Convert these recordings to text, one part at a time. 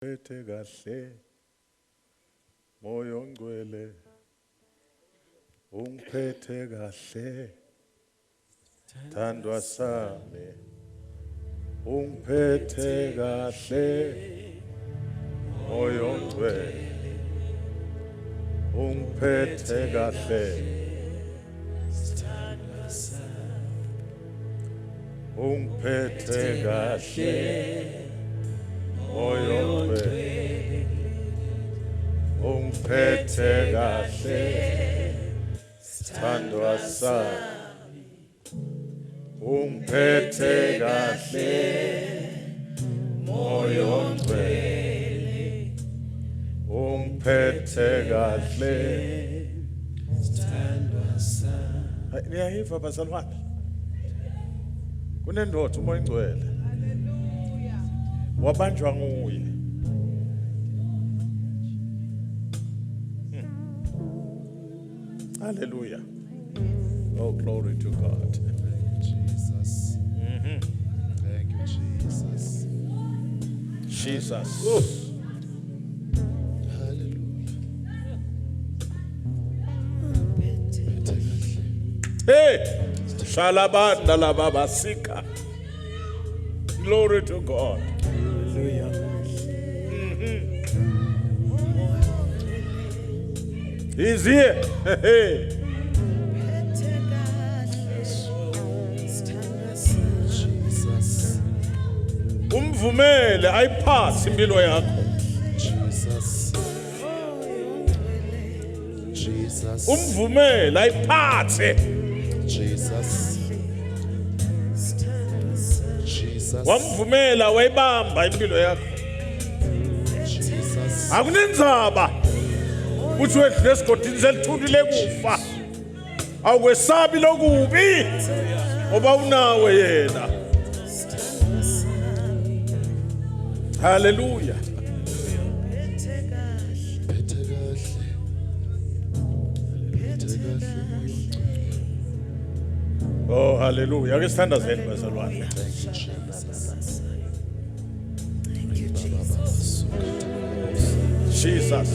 Phethe kahle moya ongcwele ungiphethe kahle thandwa sami ungiphethe kahle moya ongcwele ungiphethe kahle ungiphethe kahle moya ongcwele ungiphethe kahle thandwa sami ungiphethe kahle moya ongcwele ungiphethe kahle thandwa sami. Niyayiva bazalwane, kunendoda umoya ongcwele wabanjwa nguye. Hallelujah. Oh, glory to God. Thank you, Jesus. Thank you, Jesus. Jesus. Hallelujah. Hey, Shalabanda la Baba Sika. Glory to God. Hallelujah. He's here. Hey. Jesus. Umvumele ayiphasi impilo yakho. Jesus. Jesus. Umvumele ayiphathe. Jesus. Jesus. Wamvumela wayibamba impilo yakho. Jesus. Akunenzaba. Uthi wedlule esigodini selithulile kufa. Awukwesabi lokubi. Oba unawe yena. Hallelujah. Oh, hallelujah. Ake sithandazeni bazalwane. Jesus.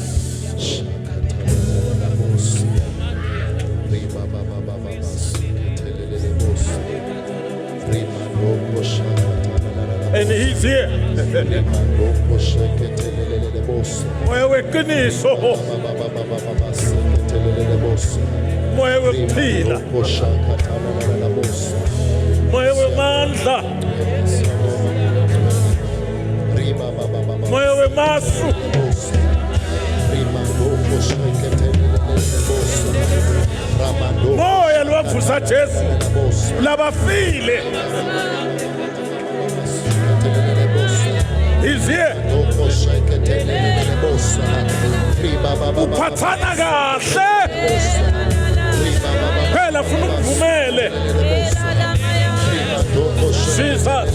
And he's here. Moya weqiniso. Moya wekuphila. Moya wemandla. Moya wemasu. Moya lwavusa Jesu labafile. He's here. Uphathana kahle. Phela funa ukuvumele. Jesus.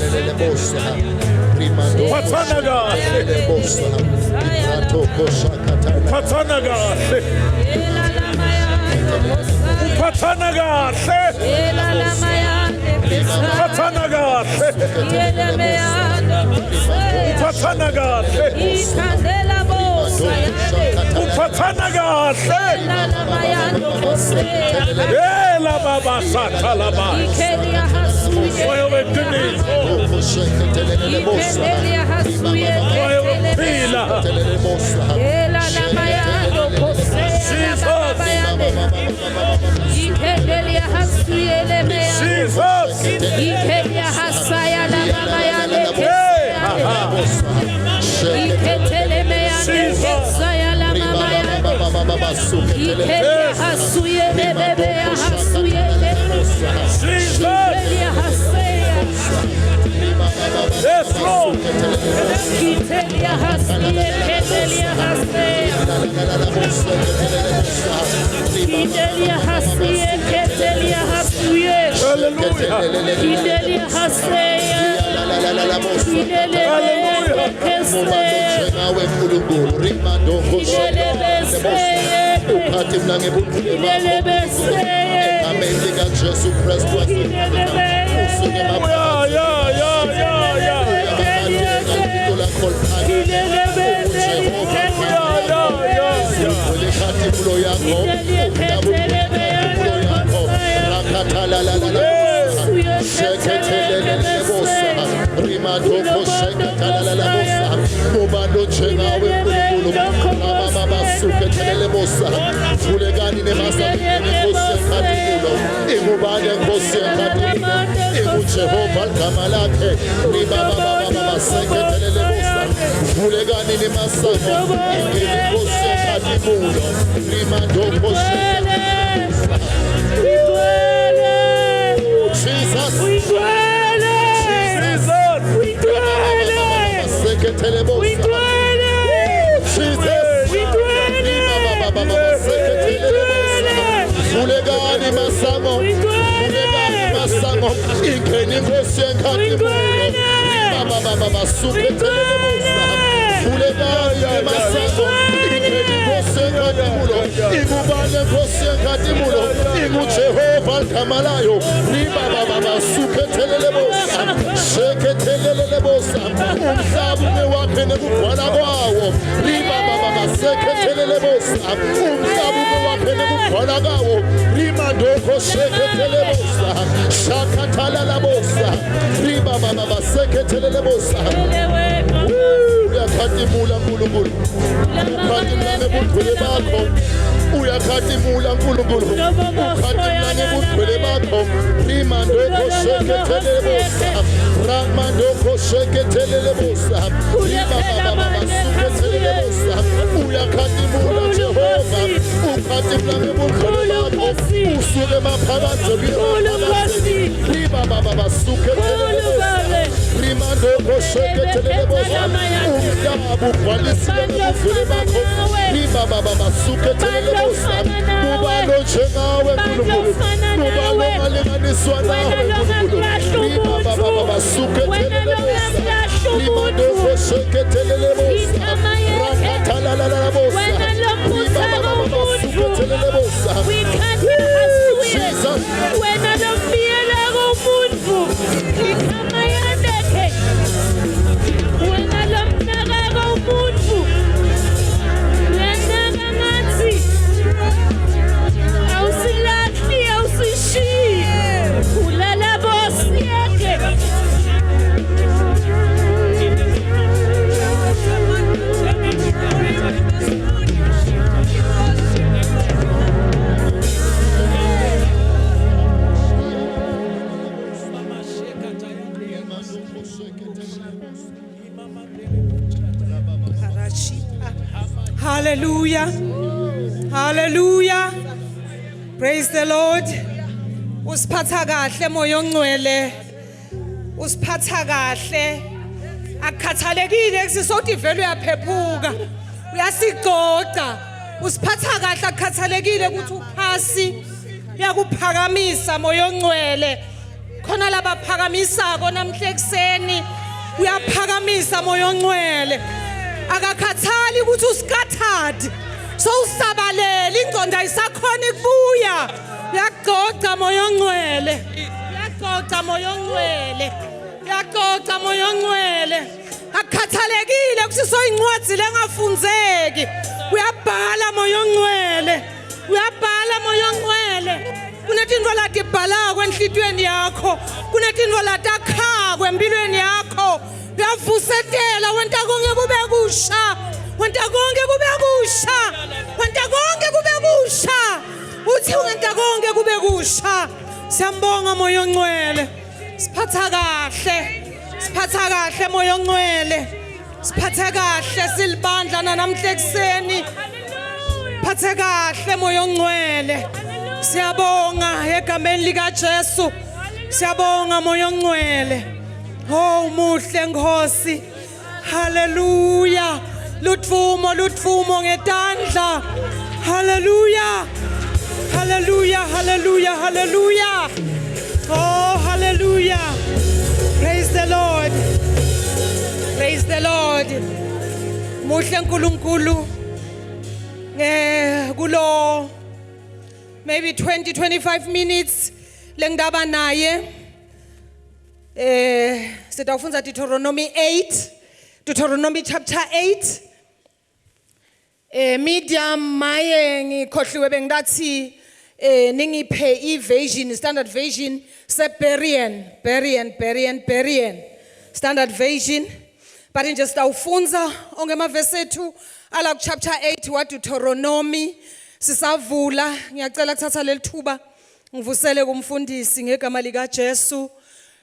Uphathana kahle. Uphathana kahle. Uphathana kahle. Uphathana kahle. Uphathana kahle. Uphathana kahle. Ela baba sakalaba. Moya weqiniso. Moya wephila. Yes, Lord. lakho Ulikatimulo yakho, udabulo yakho, rakatalalala, sheketelele bosa, rimadoko sheketelele bosa, mubando chengawe kulu, mama basuketelele bosa, ulegani ne masakini kose katimulo, imubane kose katimulo, imu Jehova kamalake, ribaba seketelele bosa, ulegani ne masako, ingeni kose katimulo, rimandoko sheketelele bosa. Jesus. We dwell Jesus. We dwell We dwell Jesus. We dwell Ulegani masango. Ulegani masango. Ingeni ngose nkatimulo. Baba suketele bosa. Ulegani masango. Ingeni ngose nkatimulo. Imubane ngose nkatimulo. Imu Jehova kamalayo. Baba suketelele bosa. Sheketelele bosa. Umhlabu wakhe nekugcwala kwawo. Baba seketelele bosa. Umhlabu wakhe nekugcwala kwawo. Rimandoko sheketelele bosa. Shakatalala bosa. Baba seketelele bosa. Uyakhatimula nkulunkulu. Ukhatimula ngebuthule bakho. Uyakhatimula nkulunkulu. Ukhatimula ngebuthule bakho. Rimandoko sheketelele bosa. Ramandoko sheketelele bosa. Baba suketelele bosa. Uyakhatimula Jehova. Ukhatimula ngebuthule bakho. Usuke maphakathi Baba suketelele bosa. Rimandoko sheketelele bosa. Umdabu kwalisile ngebuthule bakho. Baba suketelele bosa. Mubalo njengawe nkulunkulu. Mubalo malinganiswa nawe nkulunkulu. Baba suketelele bosa. Rimandoko sheketelele bosa. Rakatalala bosa. Baba suketelele bosa. Jesus. Hallelujah. Hallelujah. Praise the Lord. Usiphatha kahle moya ongcwele. Usiphatha kahle. Akukhathalekile kusisothi vele uyaphephuka. Uyasigoqa. Usiphatha kahle akukhathalekile ukuthi uphasi. Uyakuphakamisa moya ongcwele. Khona laba phakamisako namhla ekseni. Uyaphakamisa moya ongcwele. Akakhathali ukuthi usikhathadi so usabalele ingqondo ayisakhona ukubuya uyagoqa moya ongcwele uyagoqa moya ongcwele uyagoqa moya ongcwele akukhathalekile kusiso incwadi lengafundzeki uyabhala moya ongcwele uyabhala moya ongcwele kunetintfo latibhalako enhlitiyweni yakho kunetintfo latakhako empilweni yakho uyavusetela wenta konke kube kusha wenta konke kube kusha wenta konke kube kusha uthi wenta konke kube kusha siyambonga moya ongcwele siphatha kahle moya ongcwele siphatha kahle silibandla namhla ekseni siphatha kahle moya ongcwele siyabonga egameni lika Jesu siyabonga moya ongcwele. Oh muhle Nkosi. Hallelujah. Lutfumo ngetandla. Hallelujah. Hallelujah. Hallelujah. Hallelujah. Oh hallelujah. Praise the Lord. Praise the Lord. Muhle nkulunkulu. Kulo maybe 20-25 minutes lengidaba naye. Sitawufunza Deuteronomy 8 Deuteronomy chapter 8. Medium maye ngikhohliwe bengathi ningiphe version standard version se Berean standard version but nje sitawufunza ongema verse ethu ala chapter 8 wa Deuteronomy sisavula ngiyacela ukuthatha lelithuba ngivusele kumfundisi ngegama lika Jesu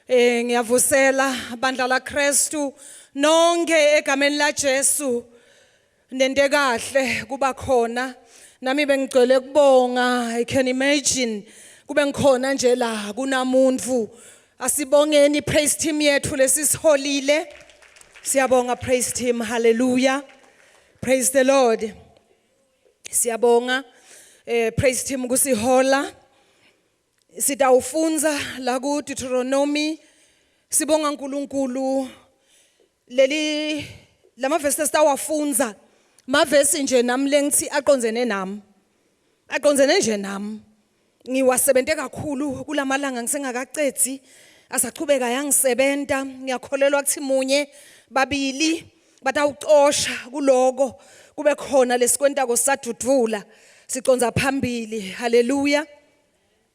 ngiyavusela bandla la Kristu nonke egameni la Jesu nende kahle kuba khona nami bengicela ukubonga. I can imagine kube ngikhona nje la kunamuntu asibongeni praise team yethu lesisiholile siyabonga praise team hallelujah praise the Lord siyabonga praise team kusihola sitawufunza la ku Deuteronomy sibonga uNkulunkulu leli lama verse sitawafunza mavesi nje nami lengithi aqonzene nami ngiwasebente kakhulu kulamalanga ngisengakacedi asachubeka yangisebenta ngiyakholelwa ukuthi munye babili batawucosha kuloko kube khona lesikwenta kosadudula siconza phambili haleluya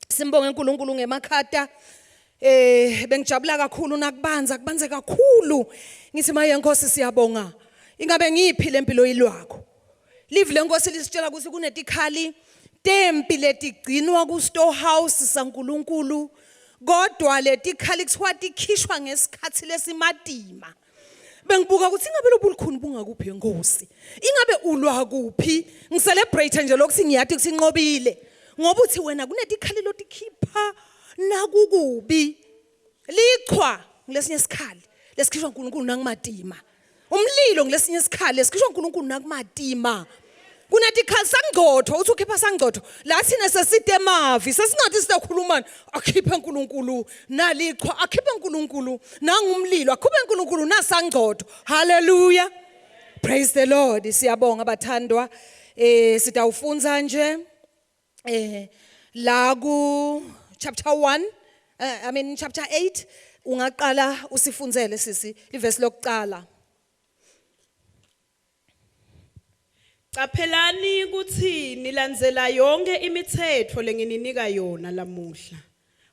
simbonge uNkulunkulu ngemakhata bengijabula kakhulu nakubanza kubanze kakhulu ngithi maye Nkosi siyabonga ingabe ngiphi lempilo yilwakho live lenkosi lisitshela ukuthi kunetikhali tempi letigcinwa ku storehouse saNkulunkulu kodwa letikhali kuthiwa tikhishwa ngesikhathi lesimadima bengibuka ukuthi ingabe lobukhuni bungakuphi Nkosi ingabe ulwa kuphi ngicelebrate nje lokuthi ngiyathi ukuthi inqobile ngoba uthi wena kunetikhali lotikhipha nakukubi lichwa ngilesinye isikhali lesikhishwa uNkulunkulu nakumadima umlilo ngilesinye isikhali lesikhishwa uNkulunkulu nakumadima kunetikhali sangcotho uthi ukhipha sangcotho la thina seside emavi sesingathi sitakhulumana akhiphe uNkulunkulu nalichwa akhiphe uNkulunkulu nangumlilo akhiphe uNkulunkulu nasangcotho hallelujah praise the Lord siyabonga bathandwa sitawufunza nje la ku chapter 1 chapter 8 ungaqala usifunzele sisi iverse lokuqala Qaphelani ukuthi nilandzela yonke imithetho lengininika yona lamuhla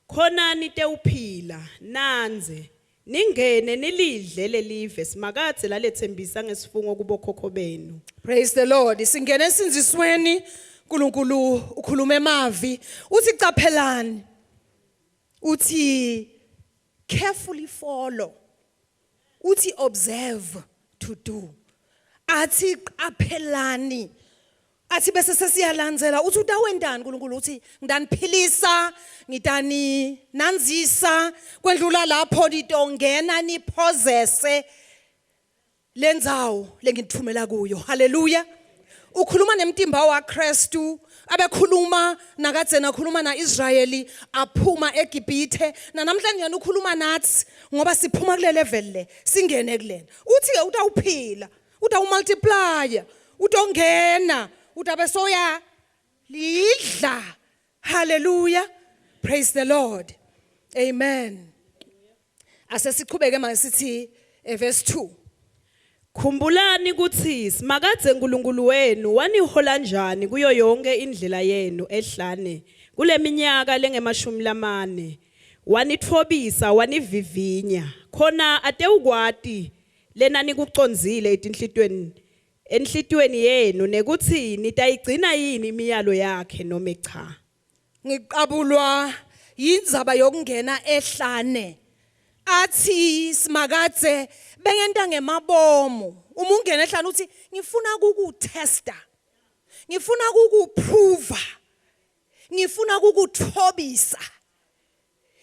khona nitewuphila nanze ningene nilidle lelive simakadze lalethembisa ngesifungo kubokhokho benu. Praise the Lord singene esinzisweni uNkulunkulu ukhuluma emavi uthi qaphelani uthi carefully follow uthi observe to do athi qaphelani athi bese sesiyalandzela uthi utawendani uNkulunkulu uthi ngidaniphilisa ngidani nanzisa kwendlula lapho litongena niphozese lendzawo lengithumela kuyo haleluya ukhuluma nemtimba waKristu abekhuluma nakadze nakhuluma naIsrayeli aphuma eGibhithe namhlanje ukhuluma nathi ngoba siphuma kule level le singene kulena uthi ke utawuphila utawumultiply utongena utabesoya lidla hallelujah praise the Lord amen asesiqhubeke manje sithi verse 2 Khumbulani ukuthi simakadze uNkulunkulu wenu wanihola njani kuyo yonke indlela yenu ehlane kuleminyaka lengemashumi lamane wanithobisa wanivivinya khona ate ukwati lena nikuconzile enhlitweni yenu nekuthi nitayigcina yini imiyalo yakhe noma cha ngiqabulwa yindzaba yokungena ehlane athi simakadze bengenta ngemabomo uma ungena ehlane uthi ngifuna ukukutesta ngifuna ukukuprova ngifuna ukukuthobisa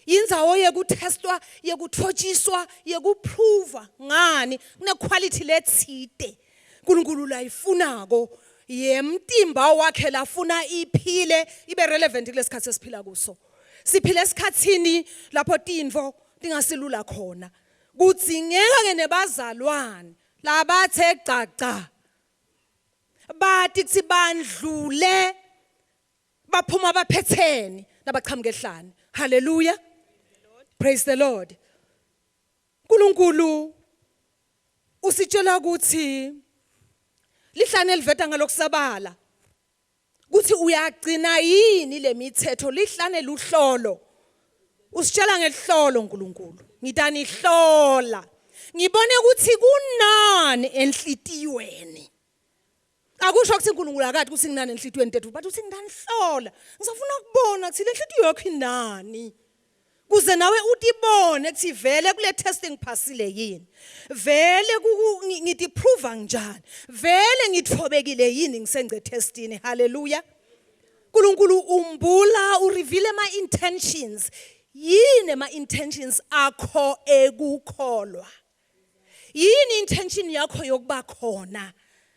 yindzawo yekutestwa yekuthotshiswa yekuprova ngani kune quality letsite uNkulunkulu la ifunako yemtimba wakhe lafuna iphile ibe relevant kulesikhathi esiphila kuso siphile esikhatsini lapho tintfo tingasilula khona kudzingeka ke nebazalwane labathe gcaca bathi kuthi bandlule baphuma baphetheni nabaqhamuke ehlane hallelujah praise the Lord uNkulunkulu usitshela ukuthi lihlane liveta ngalokusabala kuthi uyagcina yini lemithetho lihlane luhlolo usitshela ngelihlolo uNkulunkulu ngitani hlola ngibone ukuthi kunani enhlitiyweni akusho ukuthi uNkulunkulu akathi kuthi nginani enhlitiyweni tethu but uthi ngitani hlola ngisafuna ukubona ukuthi lenhlitiyo yakho inani kuze nawe utibone ukuthi vele kule testing phasile yini vele ngithi prove njani vele ngithobekile yini ngisengce testini haleluya uNkulunkulu umbula ureveal my intentions yini ma intentions akho ekukholwa yini intention yakho yokuba khona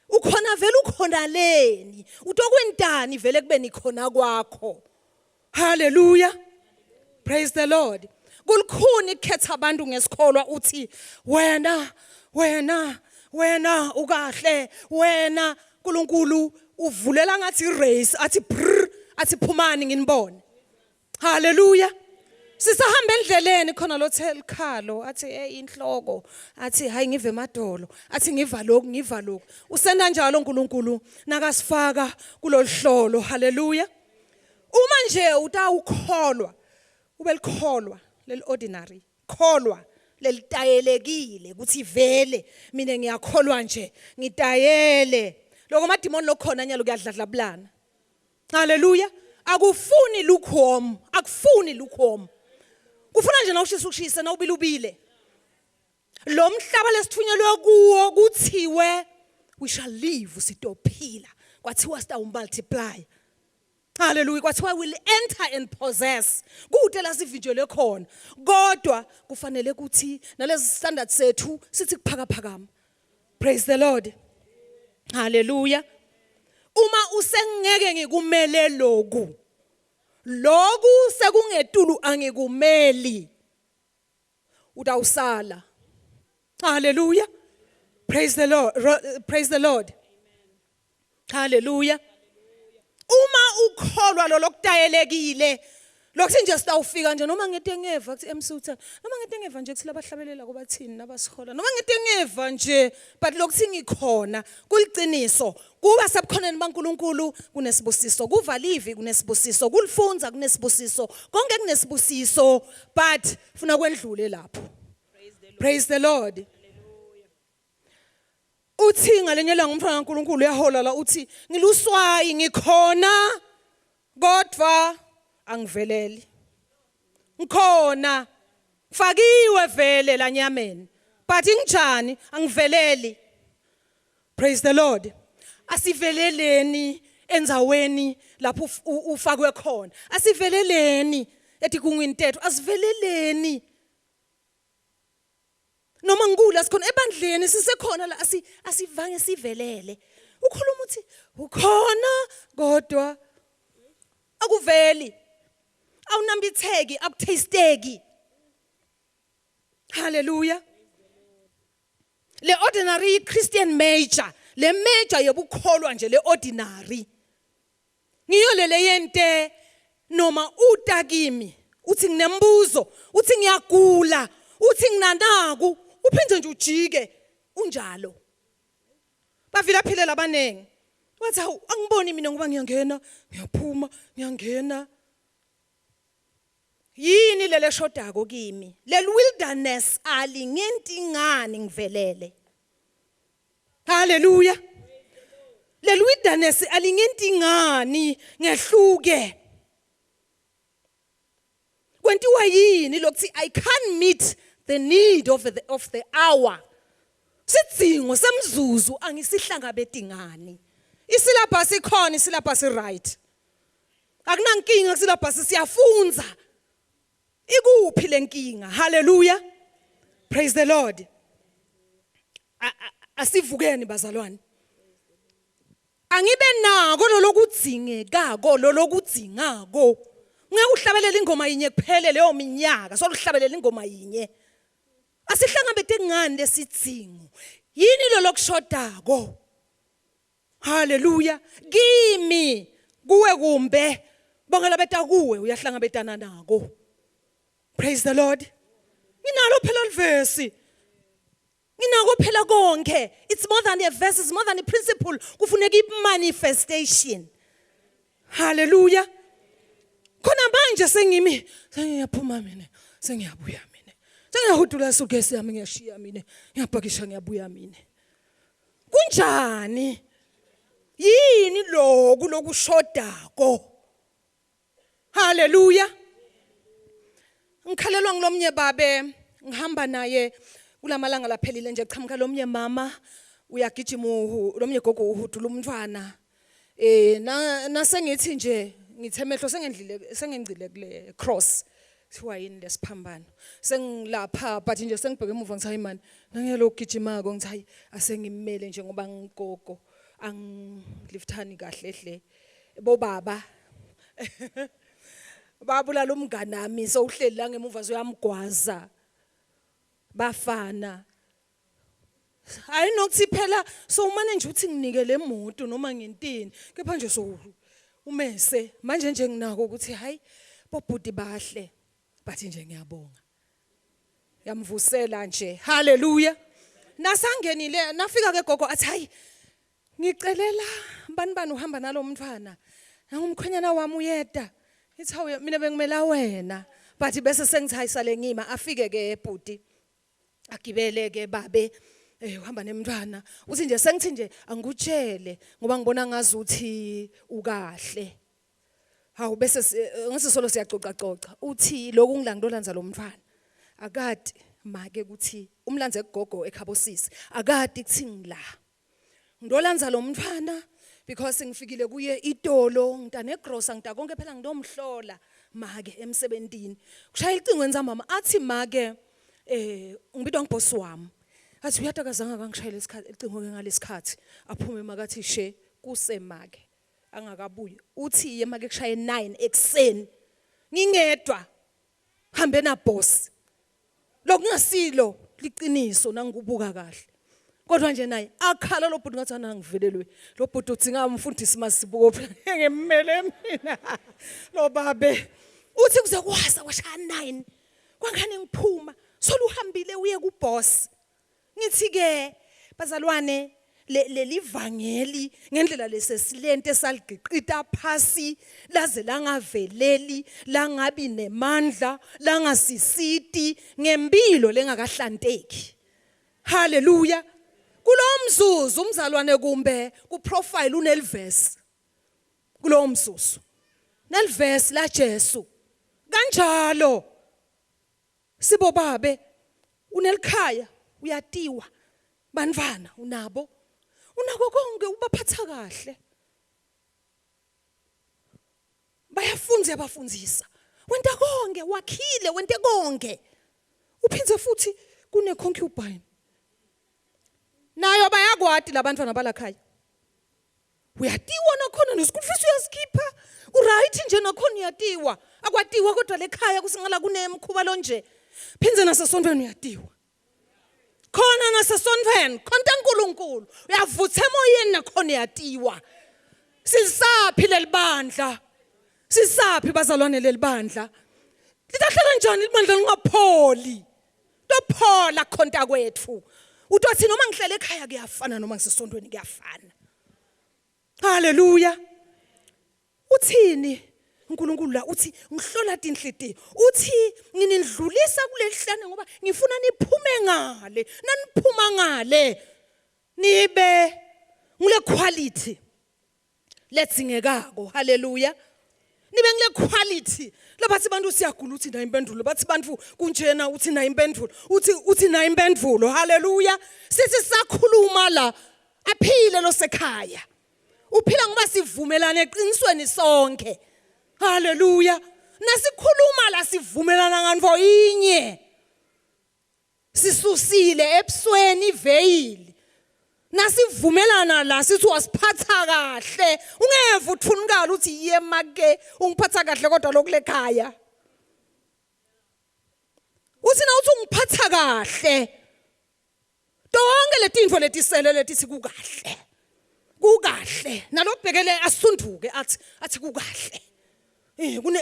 ukhona vele ukhona leni utokwentani vele kube nikhona kwakho haleluya praise the Lord kulikhuni ikhetha abantu ngesikholwa uthi wena ukahle wena uNkulunkulu uvulela ngathi race athi brr athi phumani nginibone haleluya sisahamba endleleni khona lo thelikhalo athi inhloko athi hayi ngive emadolo athi ngiva lokhu usenda njalo uNkulunkulu nakasifaka kulolihlolo haleluya uma nje utawukholwa ubelikholwa leli ordinary kholwa lelitayelekile ukuthi vele mina ngiyakholwa nje ngitayele lokho amadimoni lokhona nyalo kuyadladlablana haleluya akufuni lukewarm kufuna nje nawushisa na ubile lo mhlaba lesithunyelwe kuwo kuthiwe we shall live sitophila kwathiwa sita multiply haleluya kwathiwa will enter and possess kude la sivinjelwe khona kodwa kufanele ukuthi nalezi standards sethu sithi kuphakaphakama praise the Lord haleluya uma usengeke ngikumele lokhu sekungetulu angikumeli utawusala haleluya praise the Lord haleluya uma ukholwa lo lokutayelekile lokuthi nje sitawufika nje noma ngete ngeva kuthi emsutha noma ngete ngeva nje kuthi labahlabelela kubathini nabasihola noma ngete ngeva nje but lokuthi ngikhona kuliciniso kuba sebukhoneni baNkulunkulu kunesibusiso kuvalivi kunesibusiso kulifunza kunesibusiso konke kunesibusiso but funa kwendlule lapho praise the Lord uthi ngalenyela ngumfana kaNkulunkulu yahola la uthi ngiluswayi ngikhona kodwa angiveleli ngikhona fakiwe vele la nyameni but injani angiveleli praise the Lord asiveleleni enzaweni lapho ufakwe khona asiveleleni etikungwintetho asiveleleni noma ngikula sikhona ebandleni sisekhona la asivange sivelele ukhuluma uthi ukhona kodwa akuveli awunambitheki akutasteki haleluya le ordinary Christian major le major yobukholwa nje le ordinary ngiyo lele yente noma utakimi uthi nginembuzo uthi ngiyagula uthi nginanaku uphinde nje ujike unjalo bavila philela abanengi wathi angiboni mina ngoba ngiyangena ngiyaphuma ngiyangena yini lele shodako kimi lel wilderness alingentingani ngivelele haleluya lel wilderness alingentingani ngehluke kwentiwa yini lokuthi I can't meet the need of the hour sidingo semzuzu angisihlangabedingani isilabhasi ikhona isilabhasi right akunankinga kusilabhasi siyafunza ikuphi lenkinga haleluya praise the Lord asivukeni bazalwane angibe nako lokudzingekako lokudzingako ngeke uhlabelela ingoma yinye kuphele leyo minyaka soluhlabelela ingoma yinye asihlangabete ngani lesitsingo yini lo lokushodako haleluya kimi kuwe kumbe bonke labeta kuwe uyahlangabetana nako praise the Lord nginalo phela livesi Nginako phela konke. It's more than a verse, it's more than a principle. Kufuneka i-manifestation. Hallelujah. Khona manje sengiyaphuma mina, sengiyabuya mina. Sengiyahudula sugesi yami ngiyashiya mina, ngiyabhakisha ngiyabuya mina. Kunjani? Yini lokhu lokushodako? Hallelujah. Ngikhalelwa ngilomnye babe, ngihamba naye kulamalanga laphelile nje qhamuka lomnye mama uyagijima lomnye gogo uhudula umntwana. Nasengithi nje ngithemehlo sengengcile kule cross. Kuthiwa yini lesiphambano. Sengilapha but nje sengibheke emuva ngithi hayi man, nangiyalo gijima ko ngithi hayi asengimele nje ngoba ngigogo angiliftani kahle hle. Bo baba babulala umngane nami sowuhleli la ngemuva soyamgwaza bafana hayi nokuthi phela so umane nje uthi nginike le moto noma ngentini kepha nje so umese manje nje nginako ukuthi hayi bobhuti bahle bathi nje ngiyabonga yamvusela nje haleluya nasangenile nafika ke gogo athi hayi ngicelela bani uhamba nalomntwana ngumkhwenyana wami uyeda ithi hawu mina bengimela wena but bese sengithi hayisale ngima afike ke ebhuti agibele ke babe uhamba nemntwana uthi nje sengithi nje angikutshele ngoba ngibona ngazi uthi ukahle hawu bese ngisisolo siyacoca uthi lokhu ngilandolanza lo mntwana akade make kuthi umlanze egogo ekhabosisi akade kuthi ngila ngidolanza lo mntwana because ngifikile kuye itolo ngitane grocer ngita konke phela nginomhlola make emsebentini kushaya icingweni zamama athi make ngibidwa ngboss wami athi uyatakazanga kangishayela isikhathi icingo ke ngalesikhathi aphume makathi she kusemake angakabuyi uthi ye make kushaye 9 ekseni ngingedwa hambe na boss lokungasilo liqiniso nangubuka kahle kodwa nje naye akhala lo bhuti ngathi anangivelelwe lo bhuti uthi ngamfundisi masibuko phela ngemmele mina lo babe uthi kuze kwasa washaya 9 kwangani ngiphuma soluhambile uye ku boss ngithi ke bazalwane leli vangeli ngendlela lesesilente saligiqita phasi laze langaveleli langabi nemandla langasisiti ngempilo lengakahlanteki haleluya kulomzuzu umzalwane kumbe ku profile unelverse kulomzuzu nelverse la Jesu kanjalo sibo babe unelikhaya uyatiwa banvana unabo unako konke ubaphatha kahle bayafunza yabafundzisa wenta konke wakhile wente konke uphindze futhi kune concubine nayo bayakwati labantwana balakhaya uyatiwa nakhona neschool fees uyasikhipha uright nje nakhona uyatiwa akwatiwa kodwa lekhaya kusingala kunemkhuba lonje phindze nasesondweni uyatiwa khona nasesondweni khonta uNkulunkulu uyavutha emoyeni nakhona uyatiwa sisaphi lelibandla sisaphi bazalwane lelibandla litahlala njani libandla lingapholi tophola khonta kwethu uthi noma ngihlele ekhaya kuyafana noma ngisesondweni kuyafana haleluya uthini uNkulunkulu la uthi ngihlola inhliti uthi nginidlulisa kulelihlane ngoba ngifuna niphume ngale naniphuma ngale nibe ngule quality letsingekako haleluya nibe ngile quality labathi abantu siyagula uthi na impendulo bathi bantu kunjena uthi na impendulo uthi na impendulo haleluya sithi sakhuluma la aphile lo sekhaya uphila ngoba sivumelana eqinisweni sonke haleluya nasikhuluma la sivumelana nganvo inye sisusile ebusweni iveyili nasivumelana la sithi wasiphatha kahle ungeva uthunikala uthi yemake ungiphatha kahle kodwa lokulekhaya uthi na uthi ungiphatha kahle tonke letintfo letisele leti sikukahle kukahle nalobhekele asunduke athi kukahle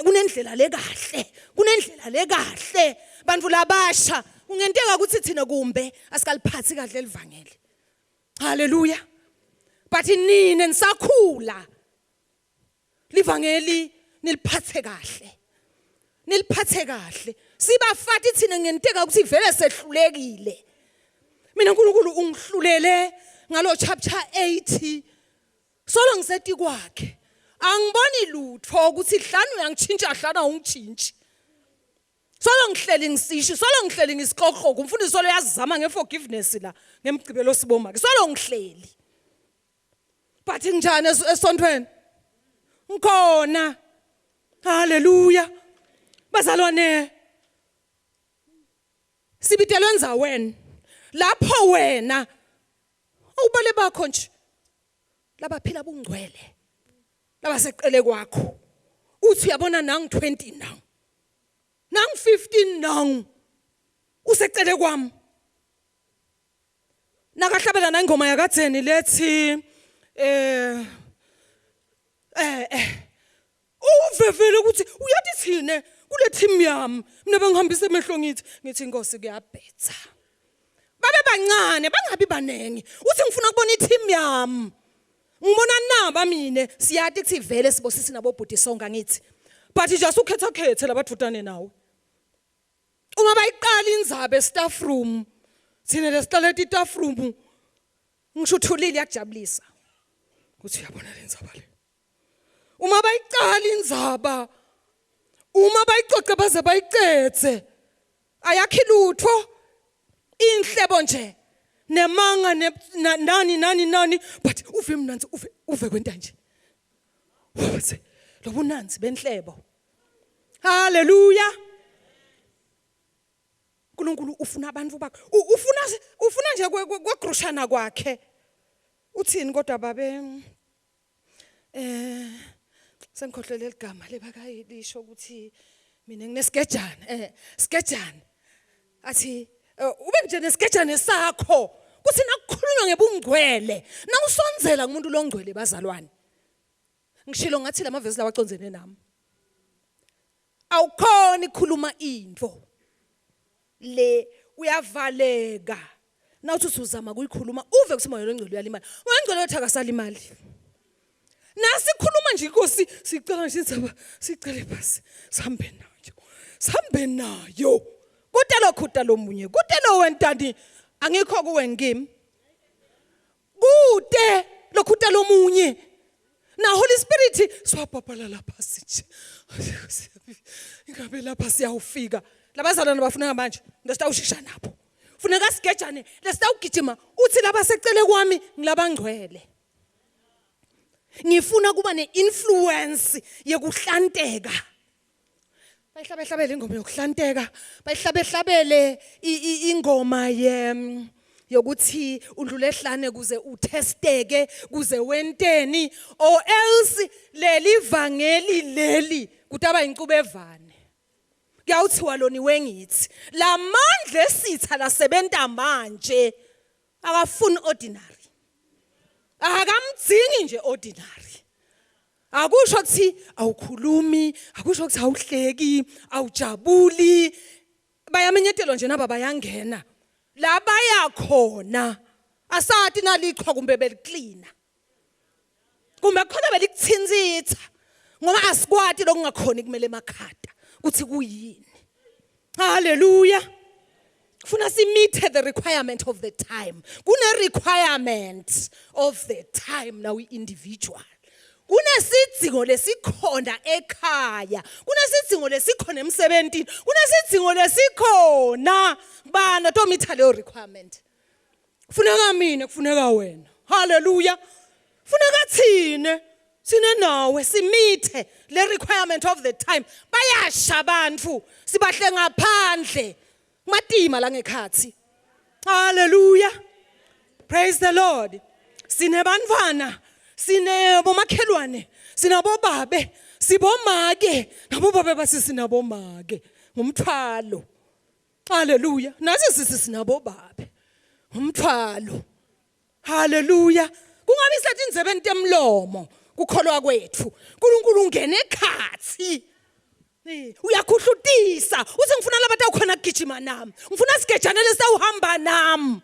kunendlela lekahle kunendlela lekahle bantu labasha Kungenteka ukuthi thina kumbe asikaliphathi kahle livangeli. Hallelujah. But nini nisakhula. Livangeli niliphathe kahle. Niliphathe kahle. Sibafati thina ngenteka ukuthi vele sehlulekile. Mina uNkulunkulu ungihlulele ngalo chapter 80. Solo ngisethi kwakhe. Angiboni lutho ukuthi hlanu uyangitshintsha hlana ungitshintshi. Solo ngihleli ngisisho, solo ngihleli ngisikhokhoko, umfundisi solo yazama ngeforgiveness la, ngemgcibelo siboma. Solo ngihleli. But njani esontweni? Ngikhona. Hallelujah. Bazalwane. Sibitelwe enza wena. Lapho wena ubale bakho nje. Labaphila bungcwele. Labaseqele kwakho. Uthi uyabona nang 20 now. Nang 15 now. Useqele kwami. Nakahlabela na ingoma yakatheni lethi uvevele ukuthi uyathi thine kule team yami mina bengihambisa emehlo ngithi inkosi kuyabhetha. Babe bancane bangabi banengi. Uthi ngifuna ukubona i-team yami. Ngibona naba mina siyathi kuthi vele sibosisi nabo bhuti songa ngithi. But just ukhetha labathutane nawe. Uma bayiqala indzaba e-staff room, thina lesiqala e-staff room, ngisho uthulile yakujabulisa. Kuthi uyabona le ndzaba le. Uma bayiqala indzaba, uma bayixoxe baze bayiqethe, ayakhi lutho. Inhlebo nje nemanga nani but uve mnanzi uve kwenta nje. Wathi lo bunanzi benhlebo. Hallelujah. uNkulunkulu ufuna abantu bakhe. Ufuna nje kwegrushana kwakhe. Uthini kodwa babe sengikhohlele igama lebakayilisho ukuthi mina nginesigejana sigejana. Athi ube nje nesigejane sakho kuthi nakukhulunywa ngebungcwele nawusonzela kumuntu longcwele bazalwane. Ngishilo ngathi lamavesi lawaconzene nami. Awukhona ikhuluma into le uyavaleka. Nawuthi usuzama kuyikhuluma uve kuthi moyo longcwele uyalimala. Ungcwele uthi akasalimali. Nasikhuluma nje inkosi sicela nje indzaba sicele phasi sihambe nayo. Sihambe nayo. Kutelo khuta lomunye. Kutelo wentandi angikho kuwe ngimi. Kude lokhuta lomunye. Na Holy Spirit swapapala lapha nje. Ingabe lapha siyawufika. Labazalwana bafuna manje ngesitawushisha nabo. Funeka sigejane lesitawugijima uthi laba secele kwami ngilabangcwele. Ngifuna kuba neinfluence yokuhlanteka. Bayihlabehlabele ingoma yokuhlanteka, bayihlabehlabele ingoma yokuthi undlule ehlane kuze uthesteke kuze wenteni or else leli vangeli leli kutaba inqube evane. Kuyawuthiwa loni wengithi la mandla esitha lasebenta manje akafuni ordinary. Akamdzingi nje ordinary. Akusho ukuthi awukhulumi, akusho ukuthi awuhleki, awujabuli. Bayamenyetelo nje naba bayangena. La baya khona. Asathi naliqhwa kumbe belicleana. Kumbe khona belikuthinzitha. Ngoba asikwati lokungakhona kumele emakhada. Uthi kuyini? Hallelujah. Funa si meet the requirement of the time. Kune requirement of the time now individual. Kunesidingo lesikhona ekhaya. Kunesidingo lesikhona emsebentini. Kunesidingo lesikhona bana to meet le requirement. Kufuneka mina, kufuneka wena. Hallelujah. Kufuneka thine. Sine nawe simithe le requirement of the time. Bayasha abantu sibahle ngaphandle. Matima la ngekhathi. Hallelujah. Praise the Lord. Sine bantwana, sine bomakhelwane, sinabobabe, sibomake, nabobabe basisinabomake. Ngumthwalo. Hallelujah. Nathi sisinabobabe. Ngumthwalo. Hallelujah. Kungabi sithi indzebe entemlomo kukholwa kwethu. uNkulunkulu ungena ekhathi. uyakhuhlutisa uthi ngifuna labantu awukhona kugijima nami ngifuna sigejanele sawuhamba nami.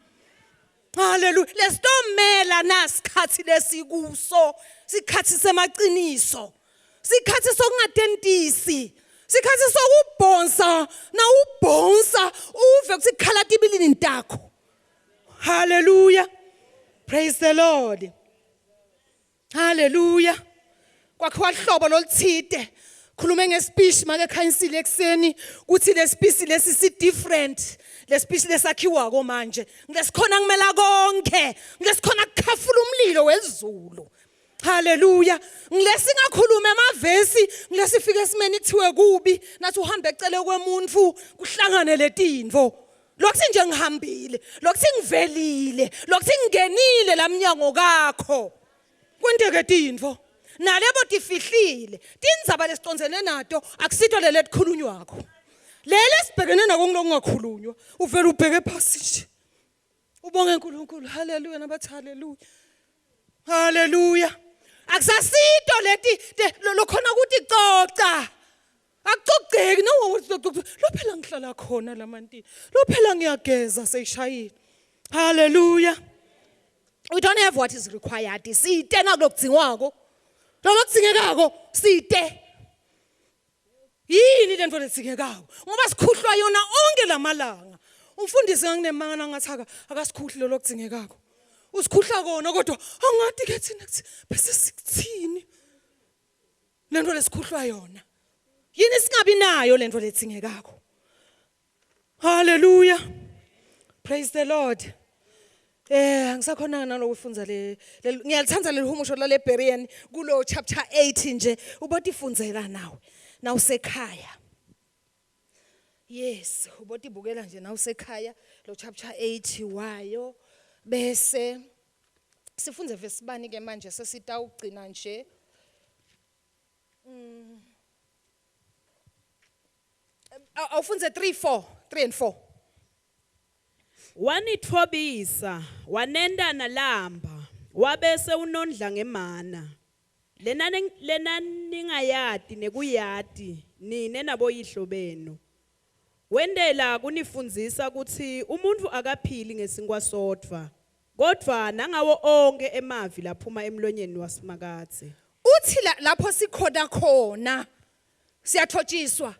Hallelujah. Lestomela nasikhathi lesikuso sikhathi semaqiniso sikhathi sokungatentisi sikhathi sokubhonsa na ubhonsa uve kuthi khala tibilini ntakho. Hallelujah. Praise the Lord. Hallelujah. Kwakhiwa hlobo loluthide khulume ngespeech make khanyisile ekseni kuthi le speech lesi si different le speech lesakhiwa manje ngilesikhona kumela konke ngilesikhona kukhafula umlilo wezulu. Hallelujah. Ngilesingakhuluma emavesi ngilesifike esimeni kuthiwe kubi nathi uhambe ecele kwemuntu kuhlangane letinvo. Lokuthi nje ngihambile lokuthi ngivelile lokuthi ngingenile lamnyango kakho kwenteke tinvo nalebo tifihlile tindzaba lesicondzene nato akusito lele likhulunywa wakho lele sibhekene nako ngokungakhulunywa uvela ubheke phasi nje ubonge uNkulunkulu. Hallelujah nabathi hallelujah. Hallelujah. Akusasito leti lokhona ukuthi xoxa akucoceki no lo phela ngihlala khona lamantini lo phela ngiyageza seyishayile. Hallelujah. We don't have what is required. Site nakulokudzingwako lo lokudzingekako site yini lento ledzingekako ngoba sikhuhlwa yona onke lamalanga. Umfundisi nganginemanga ngathi akasikhuhli lo lokudzingekako usikhuhla kona kodwa angathi ke thina bese sikuthini lento lesikhuhlwa yona yini singabi nayo lento ledzingekako. Hallelujah. Praise the Lord. Ngisakhona nalokufunza ngiyalithanda lehumusho lale Berean kulo chapter 8 nje uboti fundzela nawe na usekhaya. Yes, uboti bukela nje na usekhaya lo chapter 8 wayo bese sifunze verse bani ke manje sesitawugcina nje. Awufunze 3 and 4. Wanithobisa wanenda nalamba wabese unondla ngemana lena ningayati nekuyati nine naboyihlo benu wendela kunifundzisa ukuthi umuntu akaphili ngesinkwa sodwa kodwa nangawo onke emavi laphuma emlonyeni wasimakathe. Uthi lapho sikhoda khona siyathotshiswa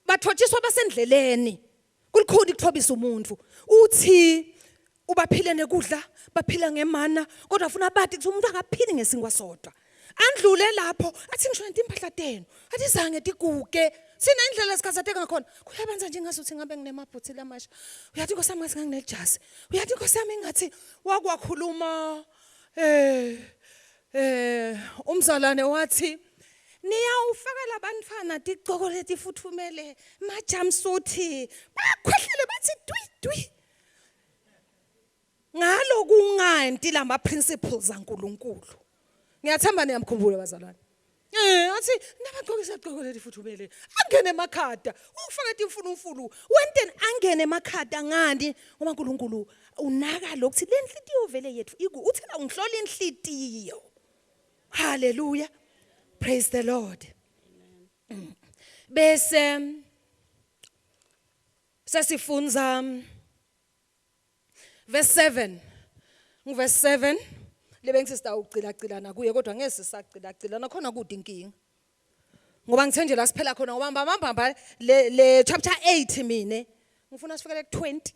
bathotshiswa basendleleni kulikhona ukuthobisa umuntu uthi ubaphile nekudla baphila ngemana kodwa afuna bathi ukuthi umuntu akaphili ngesinkwa sodwa andlule lapho athi ngisho impahla tenu athi zange tiguge sina indlela esikhathazeka ngakhona kuyabenza nje ngasuthi ngabe nginemabhuthi lamasha uyathi nkosami ngathi nginejasi uyathi nkosami ngathi wakwakhuluma umzalwane wathi niyawufaka labantwana tigcoko letifuthumele majamsuthi bakhwehlele bathi dwi ngalo kunganti lama principles aNkulunkulu. Ngiyathamba niyamkhumbula bazalwane. Athi nabagqoka isagqoko letifuthumele angene emakhada ufaka timfulumfulu wenteni angene emakhada ngani ngoba uNkulunkulu unaka lokuthi lenhlitiyo vele yethu uthi la ngihlola inhlitiyo. Hallelujah. Praise the Lord. Bese sasifunza verse 7. Verse 7 lebe ngisista ucila kuye kodwa ngeke sisacila nakhona kude inkinga. Ngoba ngithe nje la siphela khona ngoba mbamba le chapter 8 mine ngifuna sifikele ku20.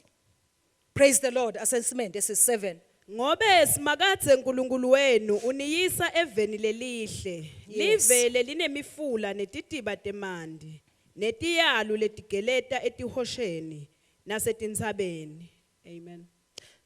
Praise the Lord. Assessment esi 7. Ngobe simakathe uNkulunkulu wenu uniyisa eveni lelihle livele linemifula netidiba temandi netiyalu letigeleta etihosheni nasetintsabeni. Amen.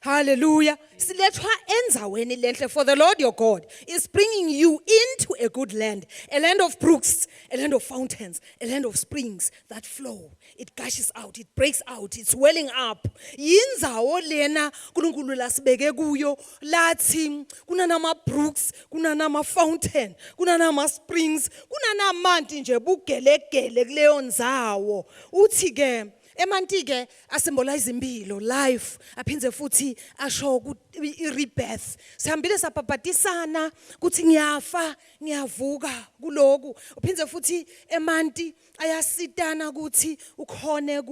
Hallelujah. Silethwa enzaweni lenhle for the Lord your God is bringing you into a good land, a land of brooks, a land of fountains, a land of springs that flow. It gushes out, it breaks out, it's welling up. Yinzawo lena uNkulunkulu lasibeke kuyo lathi kunanama brooks, kunanama fountain, kunanama springs, kunanamanti nje bugelegele kuleyo nzawo. Uthi ke Emanti ke asymbolize impilo, life, aphindze futhi asho rebirth. Sihambile sapapatisana kuthi ngiyafa, ngiyavuka kuloku. Uphindze futhi emanti ayasitana kuthi ukhone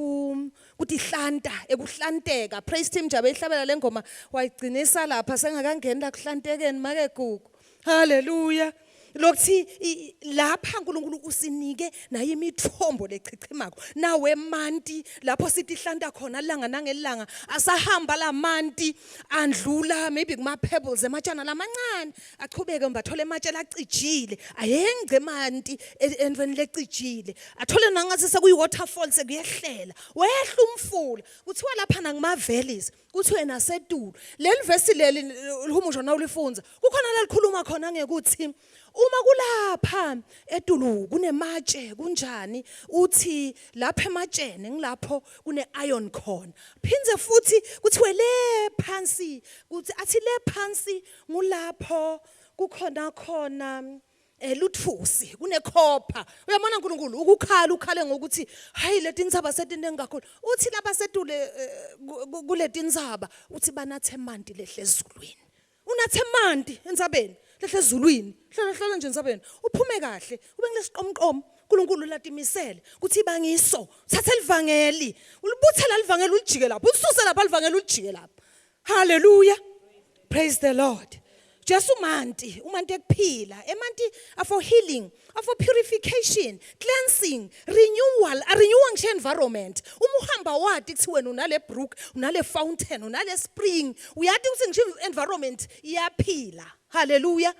kuthi hlanta, ekuhlanteka. Praise team Jabe ihlabela lengoma wayigcinisa lapha sengakangena kuhlantekeni make gugu. Hallelujah. Lokuthi lapha uNkulunkulu usinike naye imithombo lechichimako nawe emanti lapho sithi hlanta khona langa nangelanga asahamba lamanti andlula maybe kuma pebbles ematshana lamancane achubeke mbathole ematshe lacijile ayengce emanti enveni lecijile athole nangathi sekuyi waterfall sekuyehlela wehla umfula kuthiwa lapha ngama valleys kuthiwe nasetulo leli verse leli uhumusho na ulifunza kukhona lalikhuluma khona ngekuthi uma kulapha etulu kunematshe kunjani uthi lapha ematshene ngilapho kune iron khona phinze futhi kuthiwe le phansi kuthi athi le phansi ngulapho kukhona lutfusi kune copper uyabona uNkulunkulu ukukhala ukhale ngokuthi hayi leti insaba setinengi kakhulu uthi lapha setule kuleti insaba uthi banathe emanti lehle ezulwini unathe emanti entsabeni lehle ezulwini hlala nje entsabeni uphume kahle ube ngilesiqomqomo uNkulunkulu latimisele kuthi bangiso thatha elivangeli ulibuthela livangeli ulijike lapho ususe lapha livangeli ulijike lapha hallelujah praise the Lord Jesu umanti ekuphila emanti for healing for purification cleansing renewal a renewal ngisho environment uma uhamba wathi kuthi wena unale brook unale fountain unale spring uyathi ukuthi ngisho environment iyaphila hallelujah